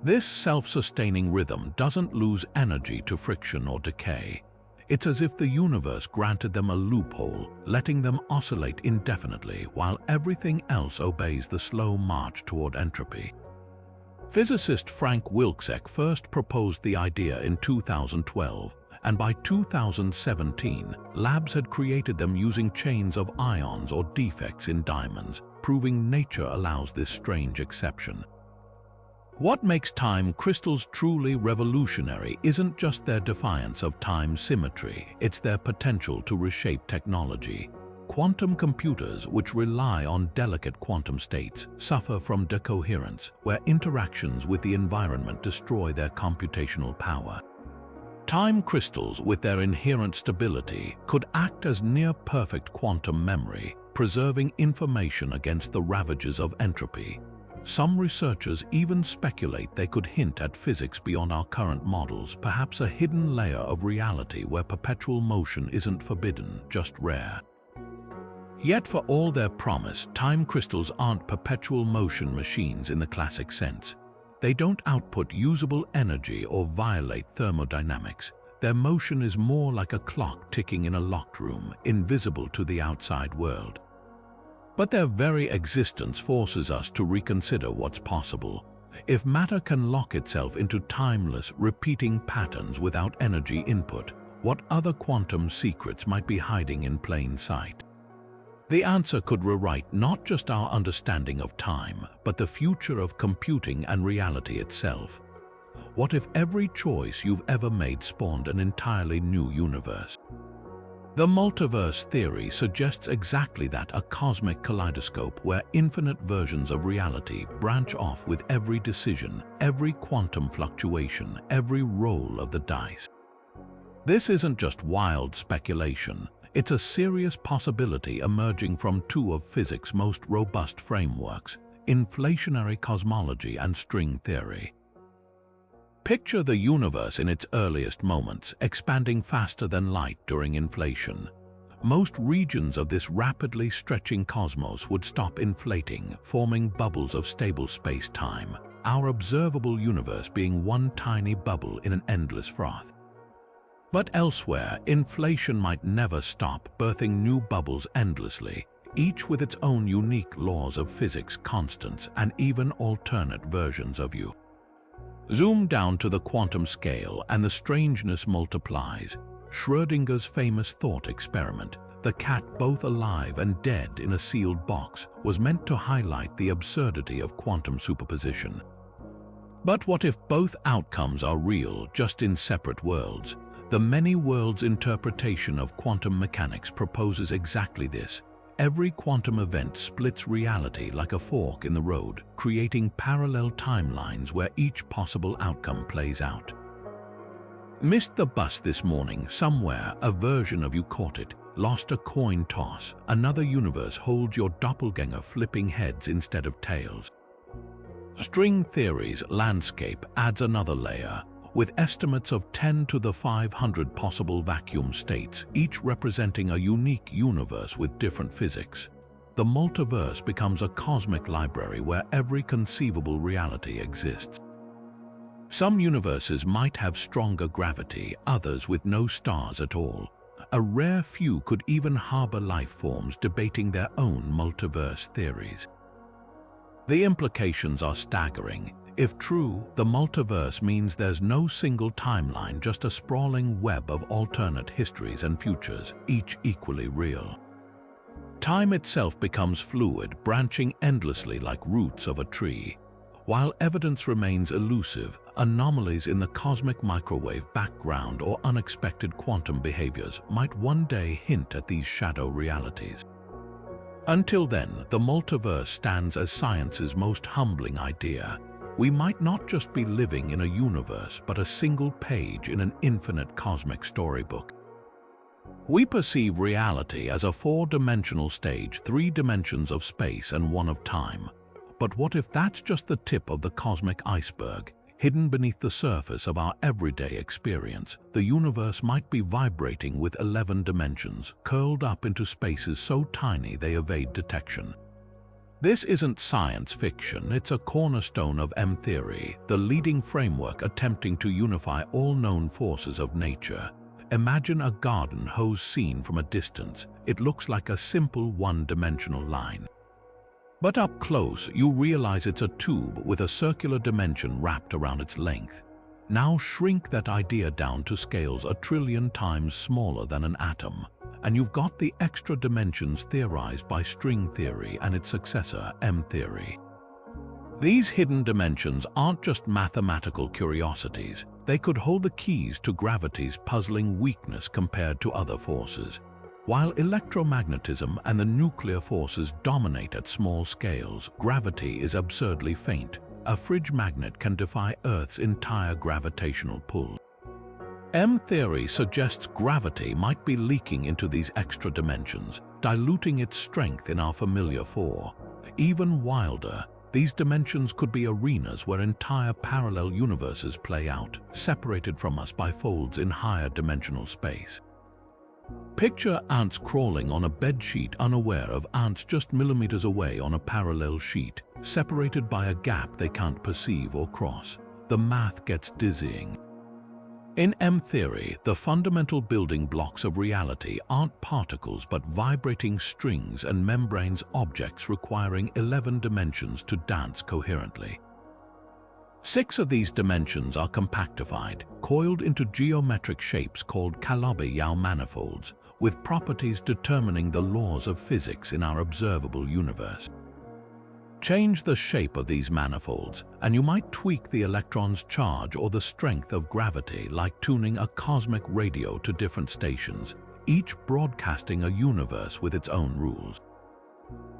This self-sustaining rhythm doesn't lose energy to friction or decay. It's as if the universe granted them a loophole, letting them oscillate indefinitely while everything else obeys the slow march toward entropy. Physicist Frank Wilczek first proposed the idea in 2012, and by 2017, labs had created them using chains of ions or defects in diamonds, proving nature allows this strange exception. What makes time crystals truly revolutionary isn't just their defiance of time symmetry, it's their potential to reshape technology. Quantum computers, which rely on delicate quantum states, suffer from decoherence, where interactions with the environment destroy their computational power. Time crystals, with their inherent stability, could act as near-perfect quantum memory, preserving information against the ravages of entropy. Some researchers even speculate they could hint at physics beyond our current models, perhaps a hidden layer of reality where perpetual motion isn't forbidden, just rare. Yet for all their promise, time crystals aren't perpetual motion machines in the classic sense. They don't output usable energy or violate thermodynamics. Their motion is more like a clock ticking in a locked room, invisible to the outside world. But their very existence forces us to reconsider what's possible. If matter can lock itself into timeless, repeating patterns without energy input, what other quantum secrets might be hiding in plain sight? The answer could rewrite not just our understanding of time, but the future of computing and reality itself. What if every choice you've ever made spawned an entirely new universe? The multiverse theory suggests exactly that, a cosmic kaleidoscope where infinite versions of reality branch off with every decision, every quantum fluctuation, every roll of the dice. This isn't just wild speculation. It's a serious possibility emerging from two of physics' most robust frameworks, inflationary cosmology and string theory. Picture the universe in its earliest moments, expanding faster than light during inflation. Most regions of this rapidly stretching cosmos would stop inflating, forming bubbles of stable space-time, our observable universe being one tiny bubble in an endless froth. But elsewhere, inflation might never stop, birthing new bubbles endlessly, each with its own unique laws of physics, constants, and even alternate versions of you. Zoom down to the quantum scale and the strangeness multiplies. Schrödinger's famous thought experiment, the cat both alive and dead in a sealed box, was meant to highlight the absurdity of quantum superposition. But what if both outcomes are real, just in separate worlds? The many worlds interpretation of quantum mechanics proposes exactly this. Every quantum event splits reality like a fork in the road, creating parallel timelines where each possible outcome plays out. Missed the bus this morning? Somewhere, a version of you caught it. Lost a coin toss? Another universe holds your doppelganger, flipping heads instead of tails. String theory's landscape adds another layer. With estimates of 10 to the 500 possible vacuum states, each representing a unique universe with different physics. The multiverse becomes a cosmic library where every conceivable reality exists. Some universes might have stronger gravity, others with no stars at all. A rare few could even harbor life forms debating their own multiverse theories. The implications are staggering. If true, the multiverse means there's no single timeline, just a sprawling web of alternate histories and futures, each equally real. Time itself becomes fluid, branching endlessly like roots of a tree. While evidence remains elusive, anomalies in the cosmic microwave background or unexpected quantum behaviors might one day hint at these shadow realities. Until then, the multiverse stands as science's most humbling idea. We might not just be living in a universe, but a single page in an infinite cosmic storybook. We perceive reality as a four-dimensional stage, 3 dimensions of space and 1 of time. But what if that's just the tip of the cosmic iceberg? Hidden beneath the surface of our everyday experience, the universe might be vibrating with 11 dimensions, curled up into spaces so tiny they evade detection. This isn't science fiction, it's a cornerstone of M-theory, the leading framework attempting to unify all known forces of nature. Imagine a garden hose seen from a distance. It looks like a simple one-dimensional line. But up close, you realize it's a tube with a circular dimension wrapped around its length. Now shrink that idea down to scales 1 trillion times smaller than an atom, and you've got the extra dimensions theorized by string theory and its successor, M-theory. These hidden dimensions aren't just mathematical curiosities. They could hold the keys to gravity's puzzling weakness compared to other forces. While electromagnetism and the nuclear forces dominate at small scales, gravity is absurdly faint. A fridge magnet can defy Earth's entire gravitational pull. M-theory suggests gravity might be leaking into these extra dimensions, diluting its strength in our familiar 4. Even wilder, these dimensions could be arenas where entire parallel universes play out, separated from us by folds in higher dimensional space. Picture ants crawling on a bedsheet, unaware of ants just millimeters away on a parallel sheet, separated by a gap they can't perceive or cross. The math gets dizzying. In M-theory, the fundamental building blocks of reality aren't particles but vibrating strings and membranes, objects requiring 11 dimensions to dance coherently. 6 of these dimensions are compactified, coiled into geometric shapes called Calabi-Yau manifolds, with properties determining the laws of physics in our observable universe. Change the shape of these manifolds, and you might tweak the electron's charge or the strength of gravity, like tuning a cosmic radio to different stations, each broadcasting a universe with its own rules.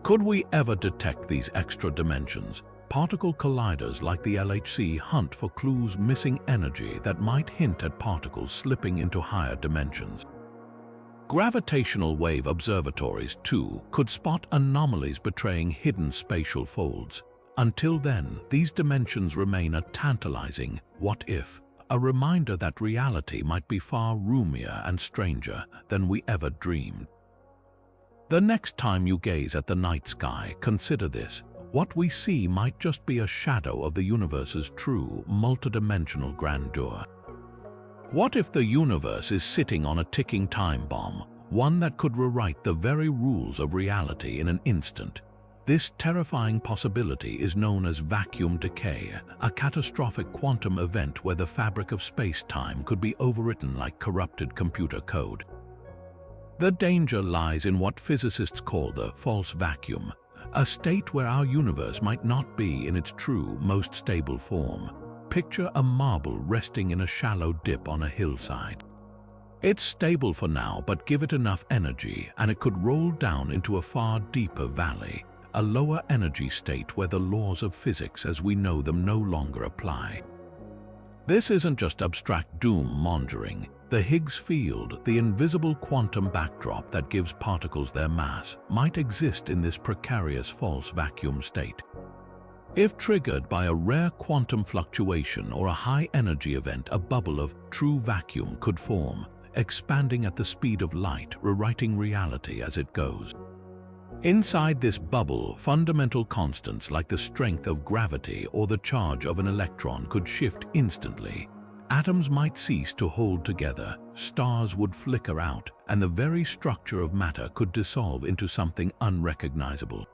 Could we ever detect these extra dimensions? Particle colliders like the LHC hunt for clues missing energy that might hint at particles slipping into higher dimensions. Gravitational wave observatories, too, could spot anomalies betraying hidden spatial folds. Until then, these dimensions remain a tantalizing what if, a reminder that reality might be far roomier and stranger than we ever dreamed. The next time you gaze at the night sky, consider this. What we see might just be a shadow of the universe's true, multidimensional grandeur. What if the universe is sitting on a ticking time bomb, one that could rewrite the very rules of reality in an instant? This terrifying possibility is known as vacuum decay, a catastrophic quantum event where the fabric of space-time could be overwritten like corrupted computer code. The danger lies in what physicists call the false vacuum, a state where our universe might not be in its true, most stable form. Picture a marble resting in a shallow dip on a hillside. It's stable for now, but give it enough energy and it could roll down into a far deeper valley, a lower energy state where the laws of physics as we know them no longer apply. This isn't just abstract doom-mongering. The Higgs field, the invisible quantum backdrop that gives particles their mass, might exist in this precarious false vacuum state. If triggered by a rare quantum fluctuation or a high-energy event, a bubble of true vacuum could form, expanding at the speed of light, rewriting reality as it goes. Inside this bubble, fundamental constants like the strength of gravity or the charge of an electron could shift instantly. Atoms might cease to hold together, stars would flicker out, and the very structure of matter could dissolve into something unrecognizable.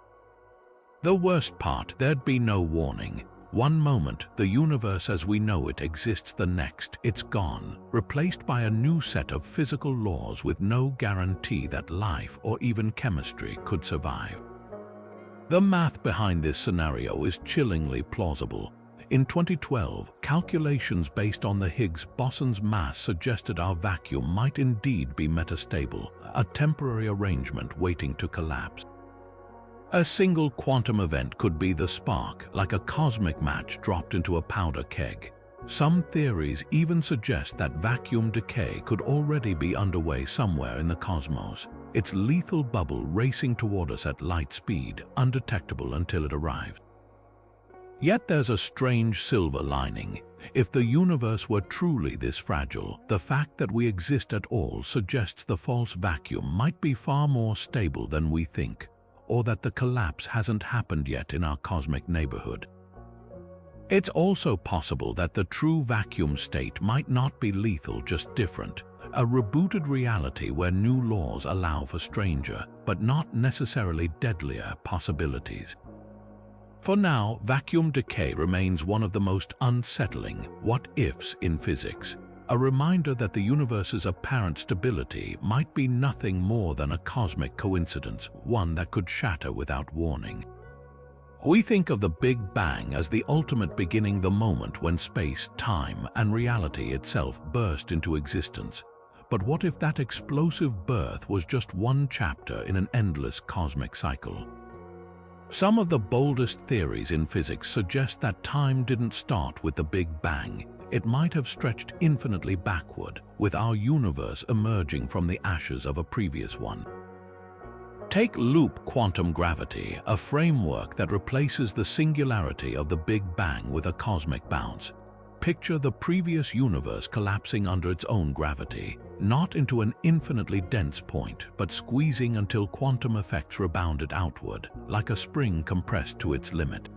The worst part, there'd be no warning. One moment, the universe as we know it exists, the next, it's gone, replaced by a new set of physical laws with no guarantee that life or even chemistry could survive. The math behind this scenario is chillingly plausible. In 2012, calculations based on the Higgs boson's mass suggested our vacuum might indeed be metastable, a temporary arrangement waiting to collapse. A single quantum event could be the spark, like a cosmic match dropped into a powder keg. Some theories even suggest that vacuum decay could already be underway somewhere in the cosmos, its lethal bubble racing toward us at light speed, undetectable until it arrives. Yet there's a strange silver lining. If the universe were truly this fragile, the fact that we exist at all suggests the false vacuum might be far more stable than we think, or that the collapse hasn't happened yet in our cosmic neighborhood. It's also possible that the true vacuum state might not be lethal, just different, a rebooted reality where new laws allow for stranger, but not necessarily deadlier, possibilities. For now, vacuum decay remains one of the most unsettling what-ifs in physics, a reminder that the universe's apparent stability might be nothing more than a cosmic coincidence, one that could shatter without warning. We think of the Big Bang as the ultimate beginning, the moment when space, time, and reality itself burst into existence. But what if that explosive birth was just one chapter in an endless cosmic cycle? Some of the boldest theories in physics suggest that time didn't start with the Big Bang. It might have stretched infinitely backward, with our universe emerging from the ashes of a previous one. Take loop quantum gravity, a framework that replaces the singularity of the Big Bang with a cosmic bounce. Picture the previous universe collapsing under its own gravity, not into an infinitely dense point, but squeezing until quantum effects rebounded outward, like a spring compressed to its limit.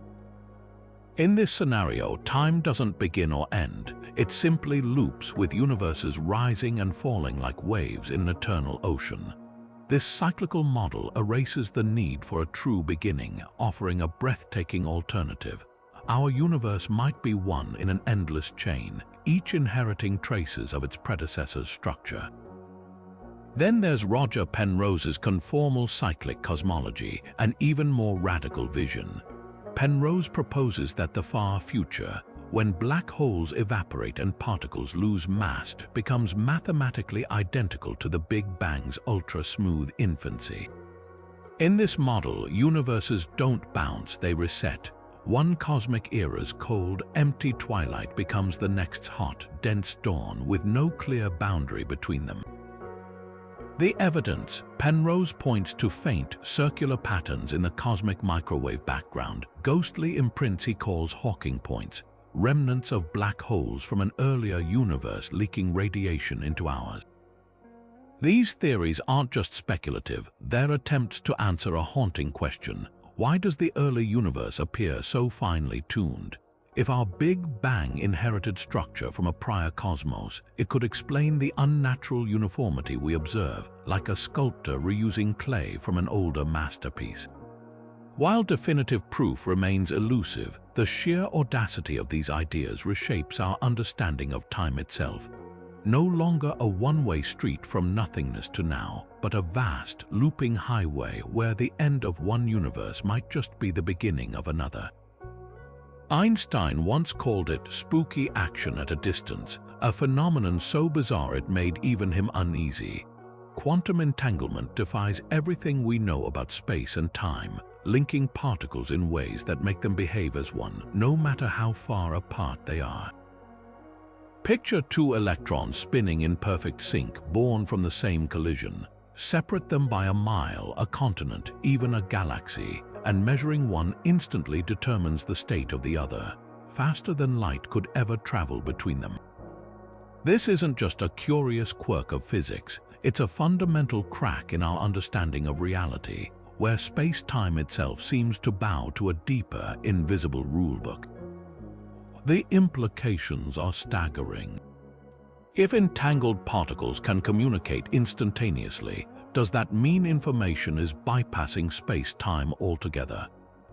In this scenario, time doesn't begin or end. It simply loops, with universes rising and falling like waves in an eternal ocean. This cyclical model erases the need for a true beginning, offering a breathtaking alternative. Our universe might be one in an endless chain, each inheriting traces of its predecessor's structure. Then there's Roger Penrose's conformal cyclic cosmology, an even more radical vision. Penrose proposes that the far future, when black holes evaporate and particles lose mass, becomes mathematically identical to the Big Bang's ultra-smooth infancy. In this model, universes don't bounce, they reset. One cosmic era's cold, empty twilight becomes the next hot, dense dawn with no clear boundary between them. The evidence: Penrose points to faint, circular patterns in the cosmic microwave background, ghostly imprints he calls Hawking points, remnants of black holes from an earlier universe leaking radiation into ours. These theories aren't just speculative, they're attempts to answer a haunting question. Why does the early universe appear so finely tuned? If our Big Bang inherited structure from a prior cosmos, it could explain the unnatural uniformity we observe, like a sculptor reusing clay from an older masterpiece. While definitive proof remains elusive, the sheer audacity of these ideas reshapes our understanding of time itself. No longer a one-way street from nothingness to now, but a vast, looping highway where the end of one universe might just be the beginning of another. Einstein once called it spooky action at a distance, a phenomenon so bizarre it made even him uneasy. Quantum entanglement defies everything we know about space and time, linking particles in ways that make them behave as one, no matter how far apart they are. Picture two electrons spinning in perfect sync, born from the same collision. Separate them by a mile, a continent, even a galaxy, and measuring one instantly determines the state of the other, faster than light could ever travel between them. This isn't just a curious quirk of physics, it's a fundamental crack in our understanding of reality, where space-time itself seems to bow to a deeper, invisible rulebook. The implications are staggering. If entangled particles can communicate instantaneously, does that mean information is bypassing space-time altogether?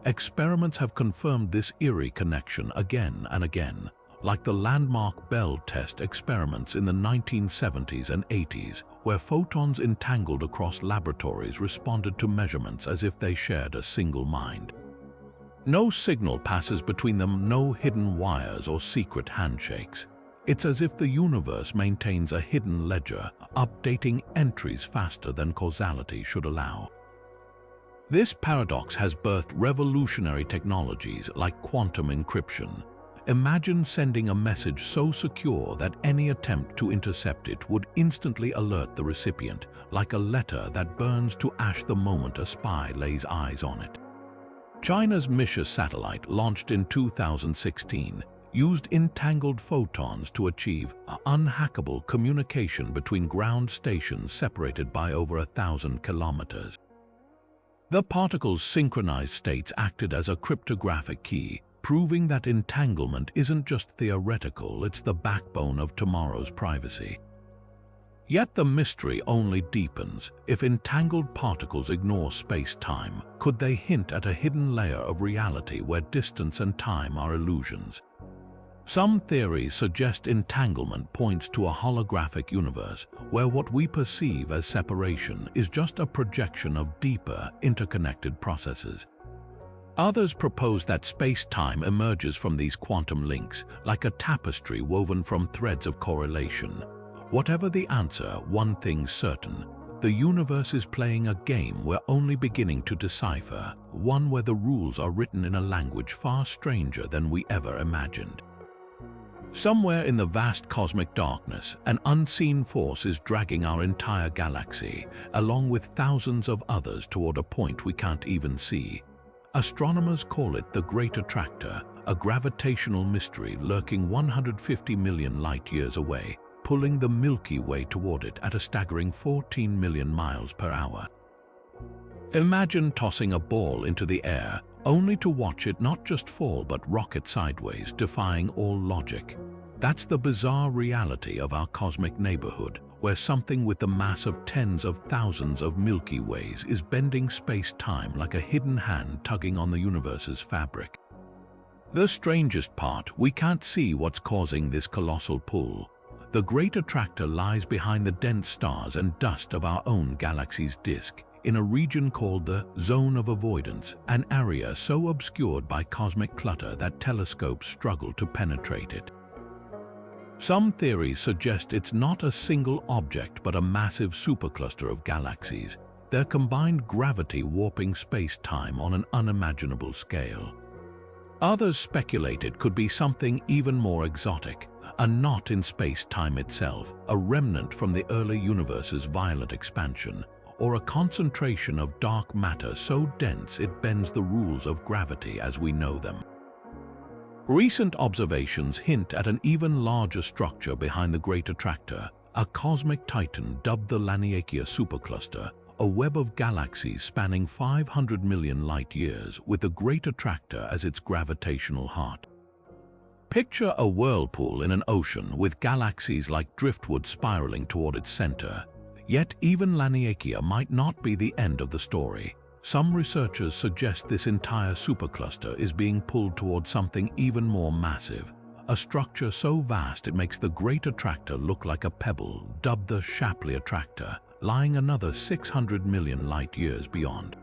Experiments have confirmed this eerie connection again and again, like the landmark Bell test experiments in the 1970s and 80s, where photons entangled across laboratories responded to measurements as if they shared a single mind. No signal passes between them, no hidden wires or secret handshakes. It's as if the universe maintains a hidden ledger, updating entries faster than causality should allow. This paradox has birthed revolutionary technologies like quantum encryption. Imagine sending a message so secure that any attempt to intercept it would instantly alert the recipient, like a letter that burns to ash the moment a spy lays eyes on it. China's Misha satellite, launched in 2016, used entangled photons to achieve unhackable communication between ground stations separated by over 1,000 kilometers. The particles' synchronized states acted as a cryptographic key, proving that entanglement isn't just theoretical, it's the backbone of tomorrow's privacy. Yet the mystery only deepens. If entangled particles ignore space-time, could they hint at a hidden layer of reality where distance and time are illusions? Some theories suggest entanglement points to a holographic universe where what we perceive as separation is just a projection of deeper, interconnected processes. Others propose that space-time emerges from these quantum links, like a tapestry woven from threads of correlation. Whatever the answer, one thing's certain: the universe is playing a game we're only beginning to decipher, one where the rules are written in a language far stranger than we ever imagined. Somewhere in the vast cosmic darkness, an unseen force is dragging our entire galaxy, along with thousands of others, toward a point we can't even see. Astronomers call it the Great Attractor, a gravitational mystery lurking 150 million light-years away, pulling the Milky Way toward it at a staggering 14 million miles per hour. Imagine tossing a ball into the air, only to watch it not just fall but rocket sideways, defying all logic. That's the bizarre reality of our cosmic neighborhood, where something with the mass of tens of thousands of Milky Ways is bending space-time like a hidden hand tugging on the universe's fabric. The strangest part, we can't see what's causing this colossal pull. The Great Attractor lies behind the dense stars and dust of our own galaxy's disk, in a region called the Zone of Avoidance, an area so obscured by cosmic clutter that telescopes struggle to penetrate it. Some theories suggest it's not a single object but a massive supercluster of galaxies, their combined gravity warping space-time on an unimaginable scale. Others speculate it could be something even more exotic, a knot in space-time itself, a remnant from the early universe's violent expansion, or a concentration of dark matter so dense it bends the rules of gravity as we know them. Recent observations hint at an even larger structure behind the Great Attractor, a cosmic titan dubbed the Laniakea supercluster, a web of galaxies spanning 500 million light-years with the Great Attractor as its gravitational heart. Picture a whirlpool in an ocean with galaxies like driftwood spiraling toward its center. Yet even Laniakea might not be the end of the story. Some researchers suggest this entire supercluster is being pulled towards something even more massive, a structure so vast it makes the Great Attractor look like a pebble, dubbed the Shapley Attractor, lying another 600 million light-years beyond.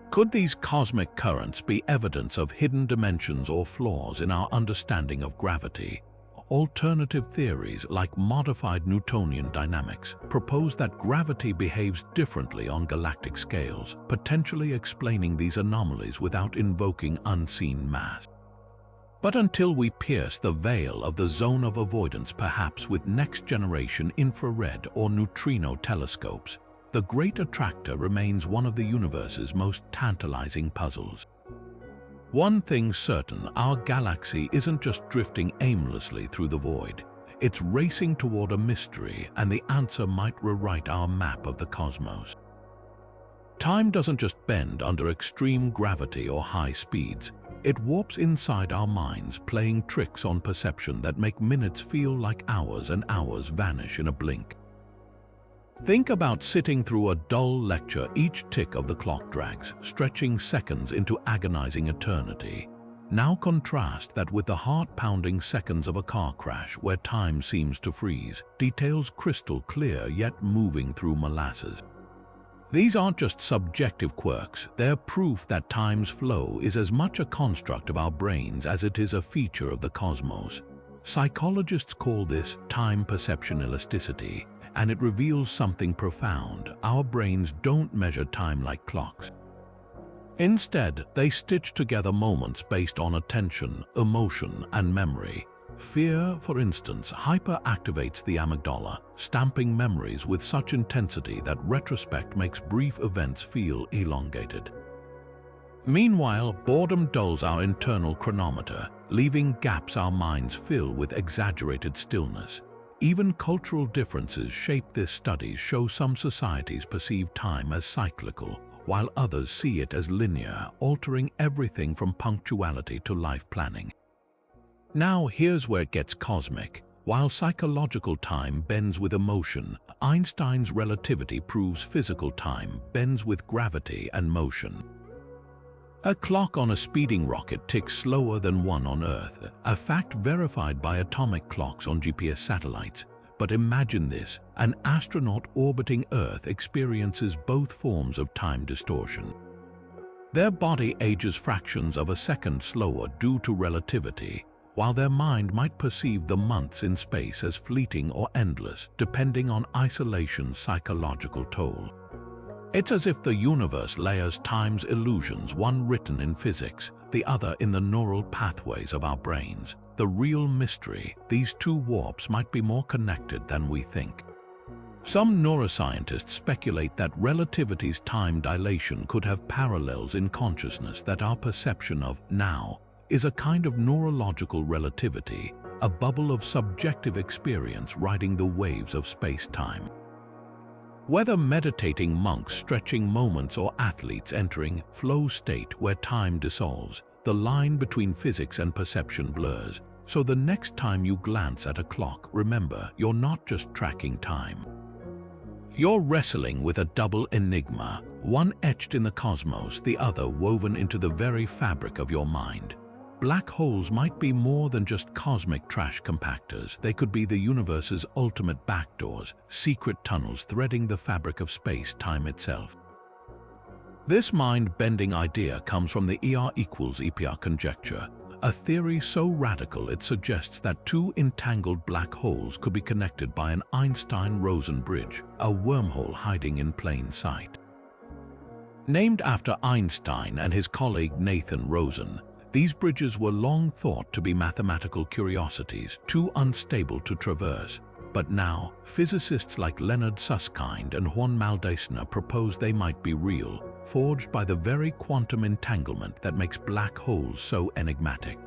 Could these cosmic currents be evidence of hidden dimensions or flaws in our understanding of gravity? Alternative theories, like modified Newtonian dynamics, propose that gravity behaves differently on galactic scales, potentially explaining these anomalies without invoking unseen mass. But until we pierce the veil of the zone of avoidance, perhaps with next-generation infrared or neutrino telescopes, the Great Attractor remains one of the universe's most tantalizing puzzles. One thing's certain, our galaxy isn't just drifting aimlessly through the void. It's racing toward a mystery, and the answer might rewrite our map of the cosmos. Time doesn't just bend under extreme gravity or high speeds. It warps inside our minds, playing tricks on perception that make minutes feel like hours and hours vanish in a blink. Think about sitting through a dull lecture. Each tick of the clock drags, stretching seconds into agonizing eternity. Now contrast that with the heart-pounding seconds of a car crash where time seems to freeze, details crystal clear yet moving through molasses. These aren't just subjective quirks, they're proof that time's flow is as much a construct of our brains as it is a feature of the cosmos. Psychologists call this time perception elasticity, and it reveals something profound. Our brains don't measure time like clocks. Instead, they stitch together moments based on attention, emotion, and memory. Fear, for instance, hyperactivates the amygdala, stamping memories with such intensity that retrospect makes brief events feel elongated. Meanwhile, boredom dulls our internal chronometer, leaving gaps our minds fill with exaggerated stillness. Even cultural differences shape this. Studies show some societies perceive time as cyclical, while others see it as linear, altering everything from punctuality to life planning. Now here's where it gets cosmic. While psychological time bends with emotion, Einstein's relativity proves physical time bends with gravity and motion. A clock on a speeding rocket ticks slower than one on Earth, a fact verified by atomic clocks on GPS satellites. But imagine this, an astronaut orbiting Earth experiences both forms of time distortion. Their body ages fractions of a second slower due to relativity, while their mind might perceive the months in space as fleeting or endless, depending on isolation's psychological toll. It's as if the universe layers time's illusions, one written in physics, the other in the neural pathways of our brains. The real mystery, these two warps might be more connected than we think. Some neuroscientists speculate that relativity's time dilation could have parallels in consciousness, that our perception of now is a kind of neurological relativity, a bubble of subjective experience riding the waves of space-time. Whether meditating monks stretching moments or athletes entering flow state where time dissolves, the line between physics and perception blurs. So the next time you glance at a clock, remember, you're not just tracking time. You're wrestling with a double enigma, one etched in the cosmos, the other woven into the very fabric of your mind. Black holes might be more than just cosmic trash compactors. They could be the universe's ultimate backdoors, secret tunnels threading the fabric of space-time itself. This mind-bending idea comes from the ER=EPR conjecture, a theory so radical it suggests that two entangled black holes could be connected by an Einstein-Rosen bridge, a wormhole hiding in plain sight. Named after Einstein and his colleague Nathan Rosen, these bridges were long thought to be mathematical curiosities, too unstable to traverse. But now, physicists like Leonard Susskind and Juan Maldacena propose they might be real, forged by the very quantum entanglement that makes black holes so enigmatic.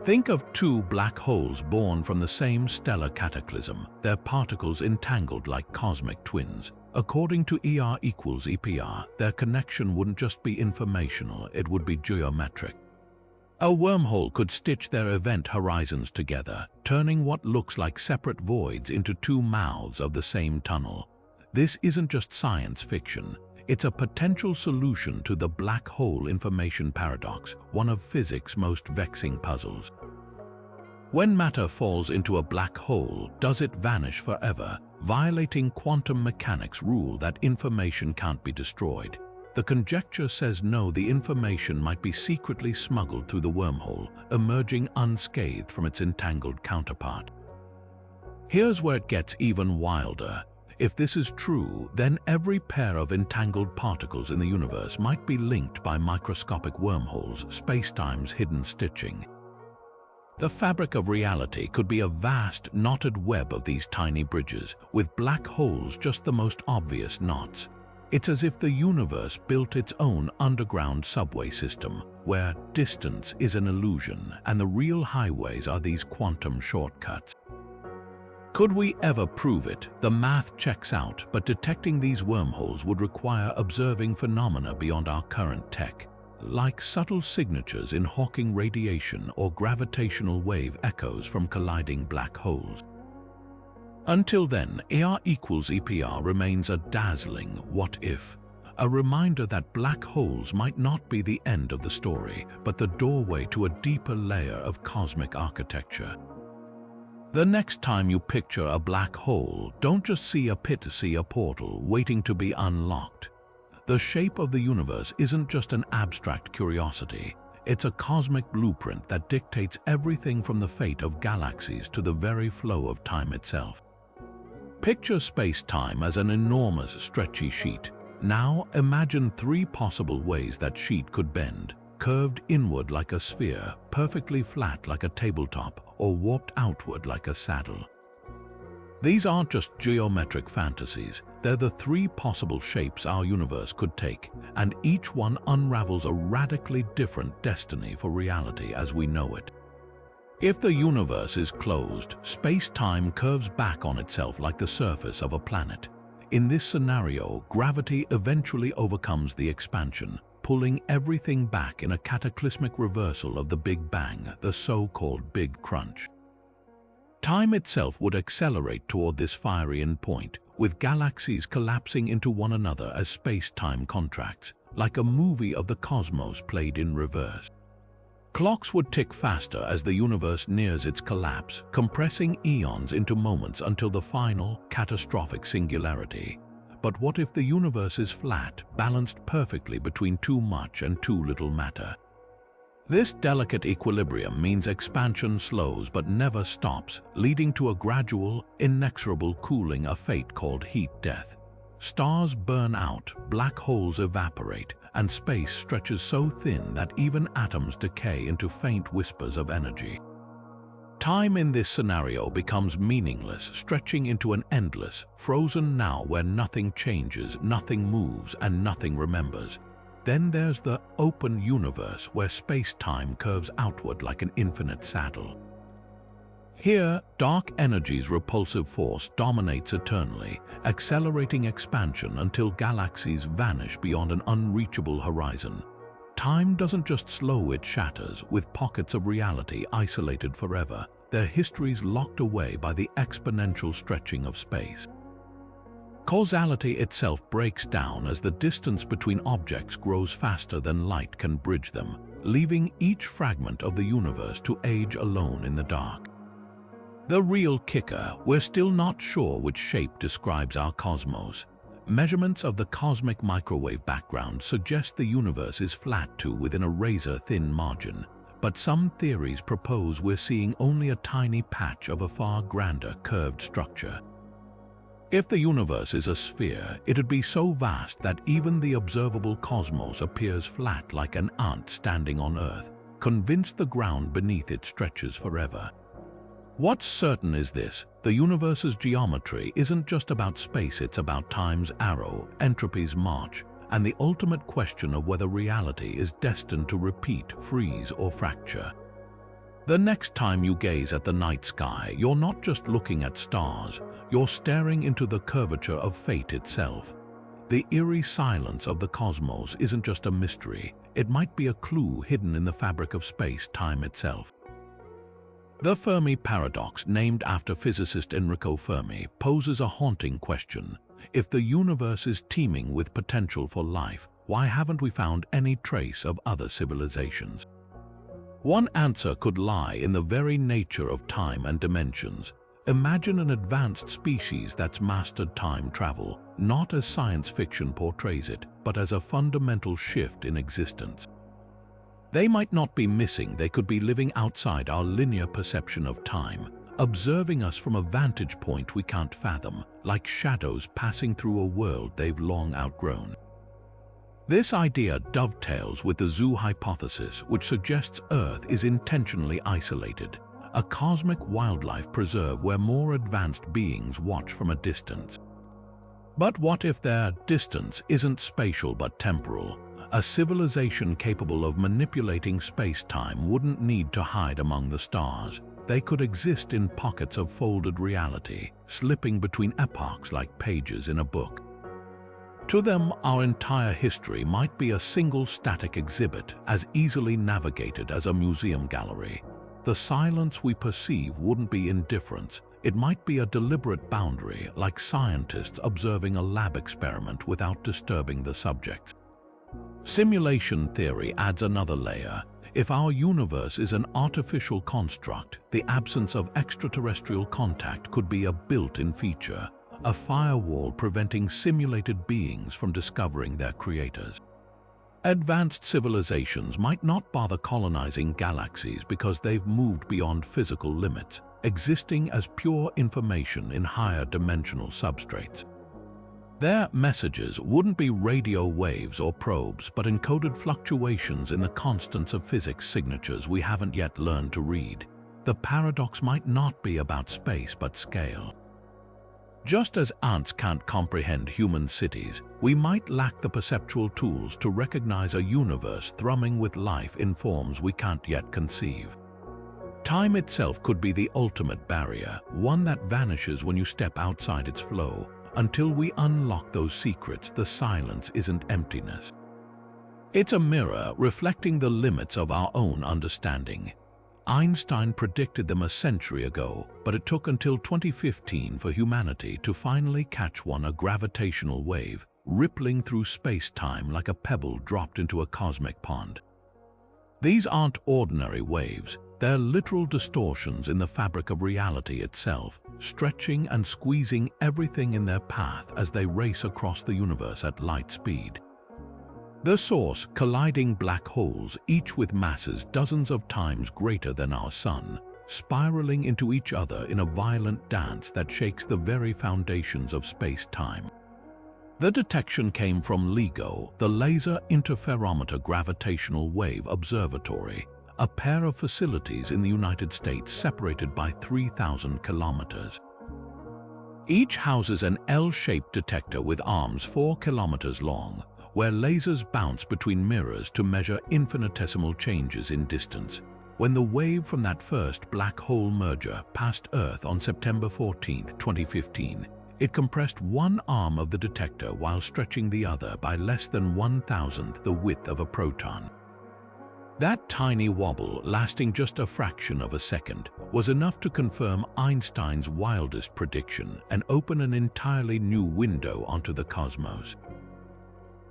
Think of two black holes born from the same stellar cataclysm, their particles entangled like cosmic twins. According to ER=EPR, their connection wouldn't just be informational, it would be geometric. A wormhole could stitch their event horizons together, turning what looks like separate voids into two mouths of the same tunnel. This isn't just science fiction, it's a potential solution to the black hole information paradox, one of physics' most vexing puzzles. When matter falls into a black hole, does it vanish forever, violating quantum mechanics' rule that information can't be destroyed? The conjecture says no, the information might be secretly smuggled through the wormhole, emerging unscathed from its entangled counterpart. Here's where it gets even wilder. If this is true, then every pair of entangled particles in the universe might be linked by microscopic wormholes, space-time's hidden stitching. The fabric of reality could be a vast, knotted web of these tiny bridges, with black holes just the most obvious knots. It's as if the universe built its own underground subway system, where distance is an illusion and the real highways are these quantum shortcuts. Could we ever prove it? The math checks out, but detecting these wormholes would require observing phenomena beyond our current tech, like subtle signatures in Hawking radiation or gravitational wave echoes from colliding black holes. Until then, AR equals EPR remains a dazzling what if, a reminder that black holes might not be the end of the story, but the doorway to a deeper layer of cosmic architecture. The next time you picture a black hole, don't just see a pit, see a portal waiting to be unlocked. The shape of the universe isn't just an abstract curiosity. It's a cosmic blueprint that dictates everything from the fate of galaxies to the very flow of time itself. Picture space-time as an enormous, stretchy sheet. Now imagine three possible ways that sheet could bend: curved inward like a sphere, perfectly flat like a tabletop, or warped outward like a saddle. These aren't just geometric fantasies, they're the three possible shapes our universe could take, and each one unravels a radically different destiny for reality as we know it. If the universe is closed, space-time curves back on itself like the surface of a planet. In this scenario, gravity eventually overcomes the expansion, pulling everything back in a cataclysmic reversal of the Big Bang, the so-called Big Crunch. Time itself would accelerate toward this fiery endpoint, with galaxies collapsing into one another as space-time contracts, like a movie of the cosmos played in reverse. Clocks would tick faster as the universe nears its collapse, compressing eons into moments until the final, catastrophic singularity. But what if the universe is flat, balanced perfectly between too much and too little matter? This delicate equilibrium means expansion slows but never stops, leading to a gradual, inexorable cooling, a fate called heat death. Stars burn out, black holes evaporate, and space stretches so thin that even atoms decay into faint whispers of energy. Time in this scenario becomes meaningless, stretching into an endless, frozen now where nothing changes, nothing moves, and nothing remembers. Then there's the open universe where space-time curves outward like an infinite saddle. Here, dark energy's repulsive force dominates eternally, accelerating expansion until galaxies vanish beyond an unreachable horizon. Time doesn't just slow, it shatters, with pockets of reality isolated forever, their histories locked away by the exponential stretching of space. Causality itself breaks down as the distance between objects grows faster than light can bridge them, leaving each fragment of the universe to age alone in the dark. The real kicker, we're still not sure which shape describes our cosmos. Measurements of the cosmic microwave background suggest the universe is flat too, within a razor-thin margin, but some theories propose we're seeing only a tiny patch of a far grander curved structure. If the universe is a sphere, it'd be so vast that even the observable cosmos appears flat, like an ant standing on Earth, convinced the ground beneath it stretches forever. What's certain is this: the universe's geometry isn't just about space, it's about time's arrow, entropy's march, and the ultimate question of whether reality is destined to repeat, freeze, or fracture. The next time you gaze at the night sky, you're not just looking at stars, you're staring into the curvature of fate itself. The eerie silence of the cosmos isn't just a mystery, it might be a clue hidden in the fabric of space-time itself. The Fermi paradox, named after physicist Enrico Fermi, poses a haunting question. If the universe is teeming with potential for life, why haven't we found any trace of other civilizations? One answer could lie in the very nature of time and dimensions. Imagine an advanced species that's mastered time travel, not as science fiction portrays it, but as a fundamental shift in existence. They might not be missing, they could be living outside our linear perception of time, observing us from a vantage point we can't fathom, like shadows passing through a world they've long outgrown. This idea dovetails with the zoo hypothesis, which suggests Earth is intentionally isolated, a cosmic wildlife preserve where more advanced beings watch from a distance. But what if their distance isn't spatial but temporal? A civilization capable of manipulating space-time wouldn't need to hide among the stars. they could exist in pockets of folded reality, slipping between epochs like pages in a book. To them, our entire history might be a single static exhibit, as easily navigated as a museum gallery. The silence we perceive wouldn't be indifference. It might be a deliberate boundary, like scientists observing a lab experiment without disturbing the subjects. Simulation theory adds another layer. If our universe is an artificial construct, the absence of extraterrestrial contact could be a built-in feature, a firewall preventing simulated beings from discovering their creators. Advanced civilizations might not bother colonizing galaxies because they've moved beyond physical limits, existing as pure information in higher dimensional substrates. Their messages wouldn't be radio waves or probes, but encoded fluctuations in the constants of physics signatures we haven't yet learned to read. The paradox might not be about space but scale. Just as ants can't comprehend human cities, we might lack the perceptual tools to recognize a universe thrumming with life in forms we can't yet conceive. Time itself could be the ultimate barrier, one that vanishes when you step outside its flow. Until we unlock those secrets, the silence isn't emptiness. It's a mirror reflecting the limits of our own understanding. Einstein predicted them a century ago, but it took until 2015 for humanity to finally catch one, a gravitational wave, rippling through space-time like a pebble dropped into a cosmic pond. These aren't ordinary waves. They're literal distortions in the fabric of reality itself, stretching and squeezing everything in their path as they race across the universe at light speed. The source, colliding black holes, each with masses dozens of times greater than our Sun, spiraling into each other in a violent dance that shakes the very foundations of space-time. The detection came from LIGO, the Laser Interferometer Gravitational Wave Observatory, a pair of facilities in the United States separated by 3,000 kilometers. Each houses an L-shaped detector with arms 4 kilometers long, where lasers bounce between mirrors to measure infinitesimal changes in distance. When the wave from that first black hole merger passed Earth on September 14, 2015, it compressed one arm of the detector while stretching the other by less than 1,000th the width of a proton. That tiny wobble, lasting just a fraction of a second, was enough to confirm Einstein's wildest prediction and open an entirely new window onto the cosmos.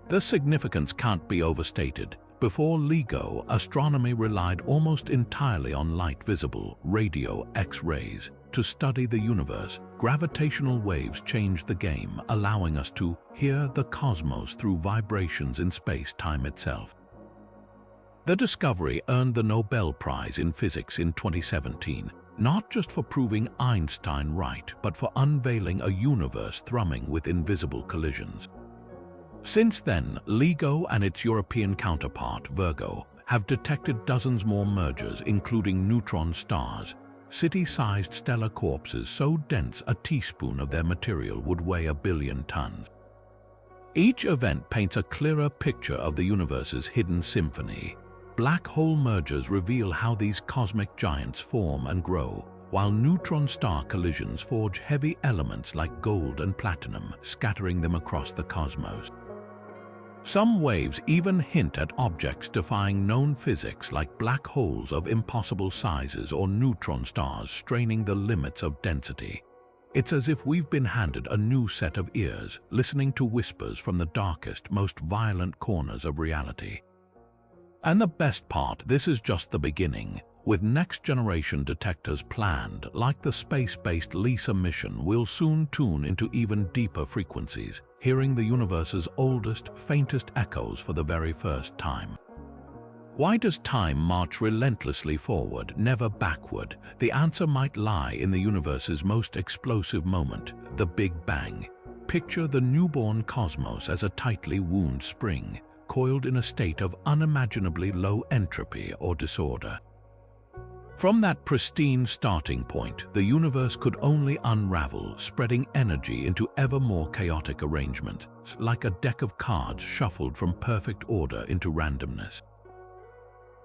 The significance can't be overstated. Before LIGO, astronomy relied almost entirely on light-visible, radio X-rays. To study the universe, gravitational waves changed the game, allowing us to hear the cosmos through vibrations in space-time itself. The discovery earned the Nobel Prize in Physics in 2017, not just for proving Einstein right, but for unveiling a universe thrumming with invisible collisions. Since then, LIGO and its European counterpart, Virgo, have detected dozens more mergers, including neutron stars, city-sized stellar corpses so dense a teaspoon of their material would weigh 1 billion tons. Each event paints a clearer picture of the universe's hidden symphony. Black hole mergers reveal how these cosmic giants form and grow, while neutron star collisions forge heavy elements like gold and platinum, scattering them across the cosmos. Some waves even hint at objects defying known physics, like black holes of impossible sizes or neutron stars straining the limits of density. It's as if we've been handed a new set of ears, listening to whispers from the darkest, most violent corners of reality. And the best part, this is just the beginning. With next-generation detectors planned, like the space-based LISA mission, we'll soon tune into even deeper frequencies, hearing the universe's oldest, faintest echoes for the very first time. Why does time march relentlessly forward, never backward? The answer might lie in the universe's most explosive moment, the Big Bang. Picture the newborn cosmos as a tightly wound spring, coiled in a state of unimaginably low entropy or disorder. From that pristine starting point, the universe could only unravel, spreading energy into ever more chaotic arrangements, like a deck of cards shuffled from perfect order into randomness.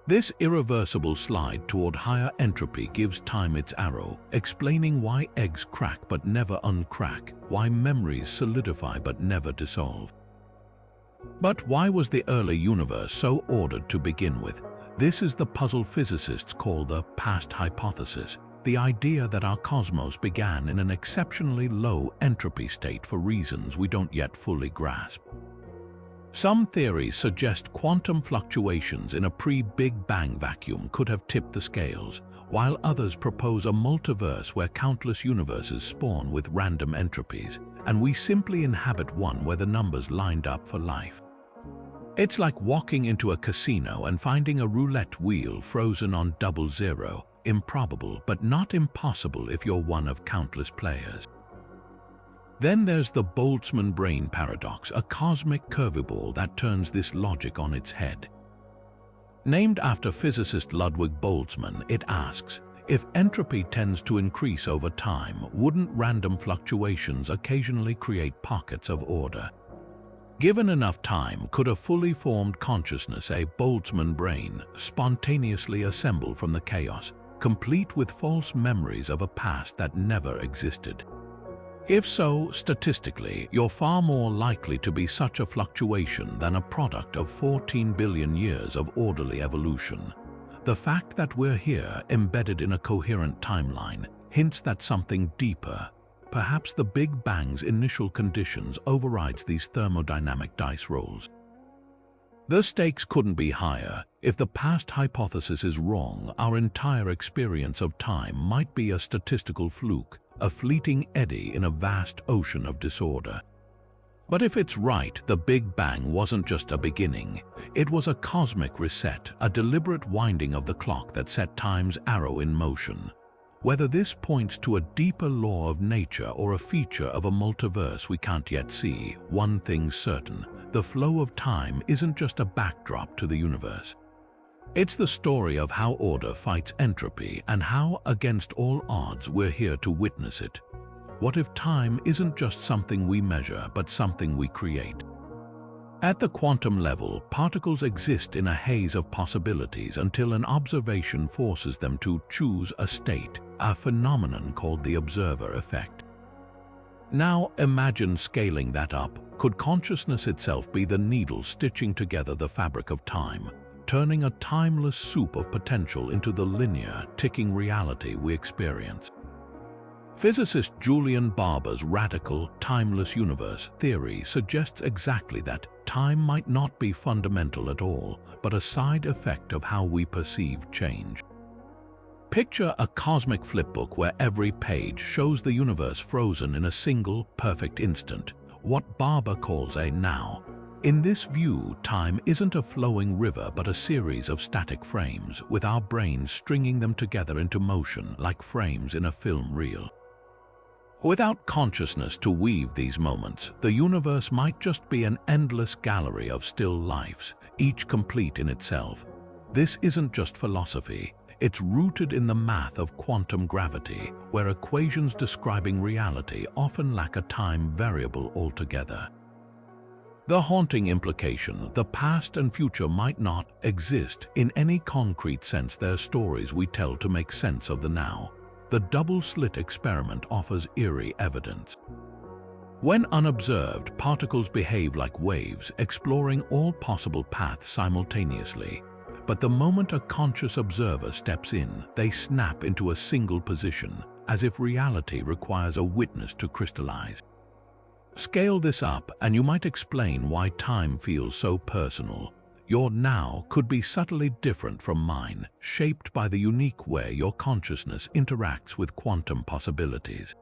This irreversible slide toward higher entropy gives time its arrow, explaining why eggs crack but never uncrack, why memories solidify but never dissolve. But why was the early universe so ordered to begin with? This is the puzzle physicists call the past hypothesis, the idea that our cosmos began in an exceptionally low entropy state for reasons we don't yet fully grasp. Some theories suggest quantum fluctuations in a pre-Big Bang vacuum could have tipped the scales, while others propose a multiverse where countless universes spawn with random entropies, and we simply inhabit one where the numbers lined up for life. It's like walking into a casino and finding a roulette wheel frozen on 00, improbable but not impossible if you're one of countless players. Then there's the Boltzmann brain paradox, a cosmic curveball that turns this logic on its head. Named after physicist Ludwig Boltzmann, it asks, if entropy tends to increase over time, wouldn't random fluctuations occasionally create pockets of order? Given enough time, could a fully formed consciousness, a Boltzmann brain, spontaneously assemble from the chaos, complete with false memories of a past that never existed? If so, statistically, you're far more likely to be such a fluctuation than a product of 14 billion years of orderly evolution. The fact that we're here, embedded in a coherent timeline, hints that something deeper, perhaps the Big Bang's initial conditions, overrides these thermodynamic dice rolls. The stakes couldn't be higher. If the past hypothesis is wrong, our entire experience of time might be a statistical fluke, a fleeting eddy in a vast ocean of disorder. But if it's right, the Big Bang wasn't just a beginning. It was a cosmic reset, a deliberate winding of the clock that set time's arrow in motion. Whether this points to a deeper law of nature or a feature of a multiverse we can't yet see, one thing's certain: the flow of time isn't just a backdrop to the universe. It's the story of how order fights entropy and how, against all odds, we're here to witness it. What if time isn't just something we measure, but something we create? At the quantum level, particles exist in a haze of possibilities until an observation forces them to choose a state, a phenomenon called the observer effect. Now imagine scaling that up. Could consciousness itself be the needle stitching together the fabric of time, turning a timeless soup of potential into the linear, ticking reality we experience? Physicist Julian Barber's radical, timeless universe theory suggests exactly that. Time might not be fundamental at all, but a side effect of how we perceive change. Picture a cosmic flipbook where every page shows the universe frozen in a single, perfect instant, what Barber calls a now. In this view, time isn't a flowing river but a series of static frames, with our brains stringing them together into motion like frames in a film reel. Without consciousness to weave these moments, the universe might just be an endless gallery of still lives, each complete in itself. This isn't just philosophy. It's rooted in the math of quantum gravity, where equations describing reality often lack a time variable altogether. The haunting implication: the past and future might not exist in any concrete sense. They're stories we tell to make sense of the now. The double-slit experiment offers eerie evidence. When unobserved, particles behave like waves, exploring all possible paths simultaneously. But the moment a conscious observer steps in, they snap into a single position, as if reality requires a witness to crystallize. Scale this up, and you might explain why time feels so personal. Your now could be subtly different from mine, shaped by the unique way your consciousness interacts with quantum possibilities.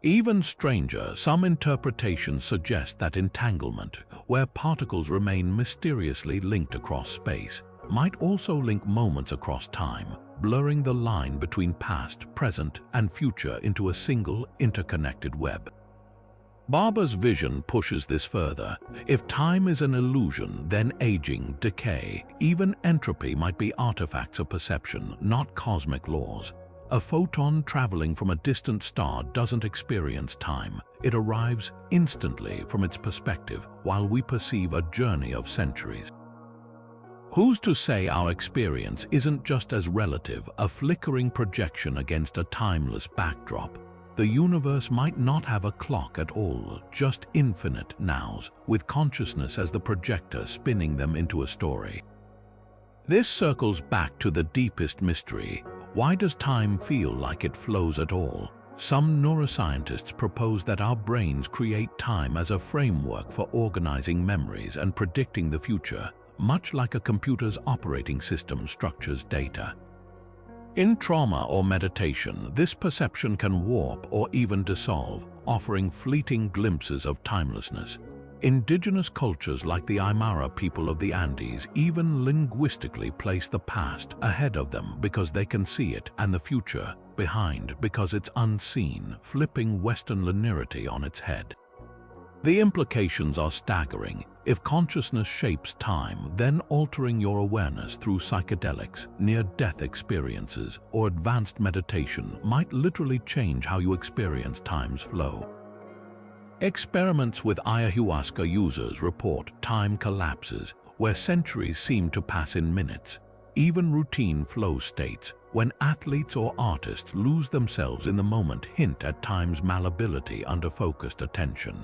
Even stranger, some interpretations suggest that entanglement, where particles remain mysteriously linked across space, might also link moments across time, blurring the line between past, present, and future into a single, interconnected web. Barber's vision pushes this further. If time is an illusion, then aging, decay, even entropy might be artifacts of perception, not cosmic laws. A photon traveling from a distant star doesn't experience time. It arrives instantly from its perspective, while we perceive a journey of centuries. Who's to say our experience isn't just as relative, a flickering projection against a timeless backdrop? The universe might not have a clock at all, just infinite nows, with consciousness as the projector spinning them into a story. This circles back to the deepest mystery. Why does time feel like it flows at all? Some neuroscientists propose that our brains create time as a framework for organizing memories and predicting the future, much like a computer's operating system structures data. In trauma or meditation, this perception can warp or even dissolve, offering fleeting glimpses of timelessness. Indigenous cultures like the Aymara people of the Andes even linguistically place the past ahead of them because they can see it, and the future behind because it's unseen, flipping Western linearity on its head. The implications are staggering. If consciousness shapes time, then altering your awareness through psychedelics, near-death experiences, or advanced meditation might literally change how you experience time's flow. Experiments with ayahuasca users report time collapses, where centuries seem to pass in minutes. Even routine flow states, when athletes or artists lose themselves in the moment, hint at time's malleability under focused attention.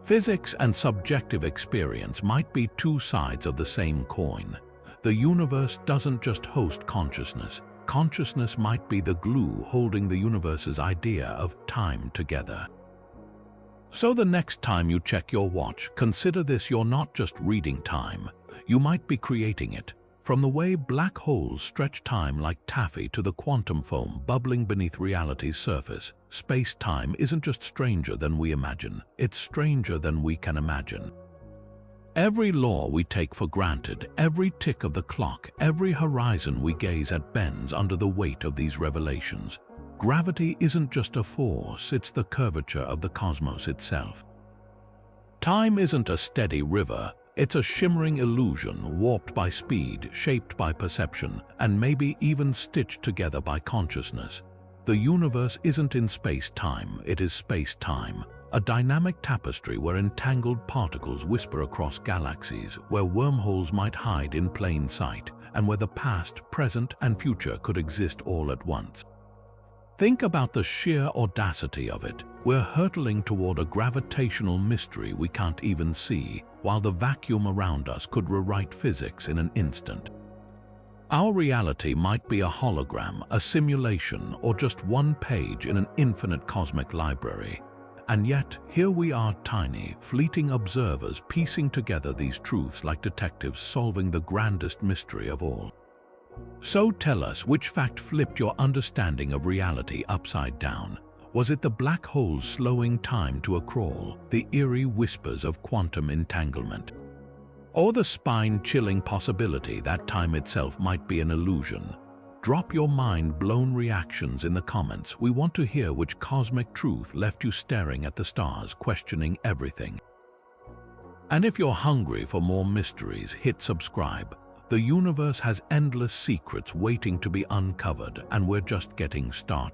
Physics and subjective experience might be two sides of the same coin. The universe doesn't just host consciousness. Consciousness might be the glue holding the universe's idea of time together. So the next time you check your watch, consider this: you're not just reading time, you might be creating it. From the way black holes stretch time like taffy to the quantum foam bubbling beneath reality's surface, space-time isn't just stranger than we imagine, it's stranger than we can imagine. Every law we take for granted, every tick of the clock, every horizon we gaze at bends under the weight of these revelations. Gravity isn't just a force, it's the curvature of the cosmos itself. Time isn't a steady river, it's a shimmering illusion, warped by speed, shaped by perception, and maybe even stitched together by consciousness. The universe isn't in space-time, it is space-time, a dynamic tapestry where entangled particles whisper across galaxies, where wormholes might hide in plain sight, and where the past, present, and future could exist all at once. Think about the sheer audacity of it. We're hurtling toward a gravitational mystery we can't even see, while the vacuum around us could rewrite physics in an instant. Our reality might be a hologram, a simulation, or just one page in an infinite cosmic library. And yet, here we are, tiny, fleeting observers piecing together these truths like detectives solving the grandest mystery of all. So tell us, which fact flipped your understanding of reality upside down? Was it the black holes slowing time to a crawl, the eerie whispers of quantum entanglement, or the spine-chilling possibility that time itself might be an illusion? Drop your mind-blown reactions in the comments. We want to hear which cosmic truth left you staring at the stars, questioning everything. And if you're hungry for more mysteries, hit subscribe. The universe has endless secrets waiting to be uncovered, and we're just getting started.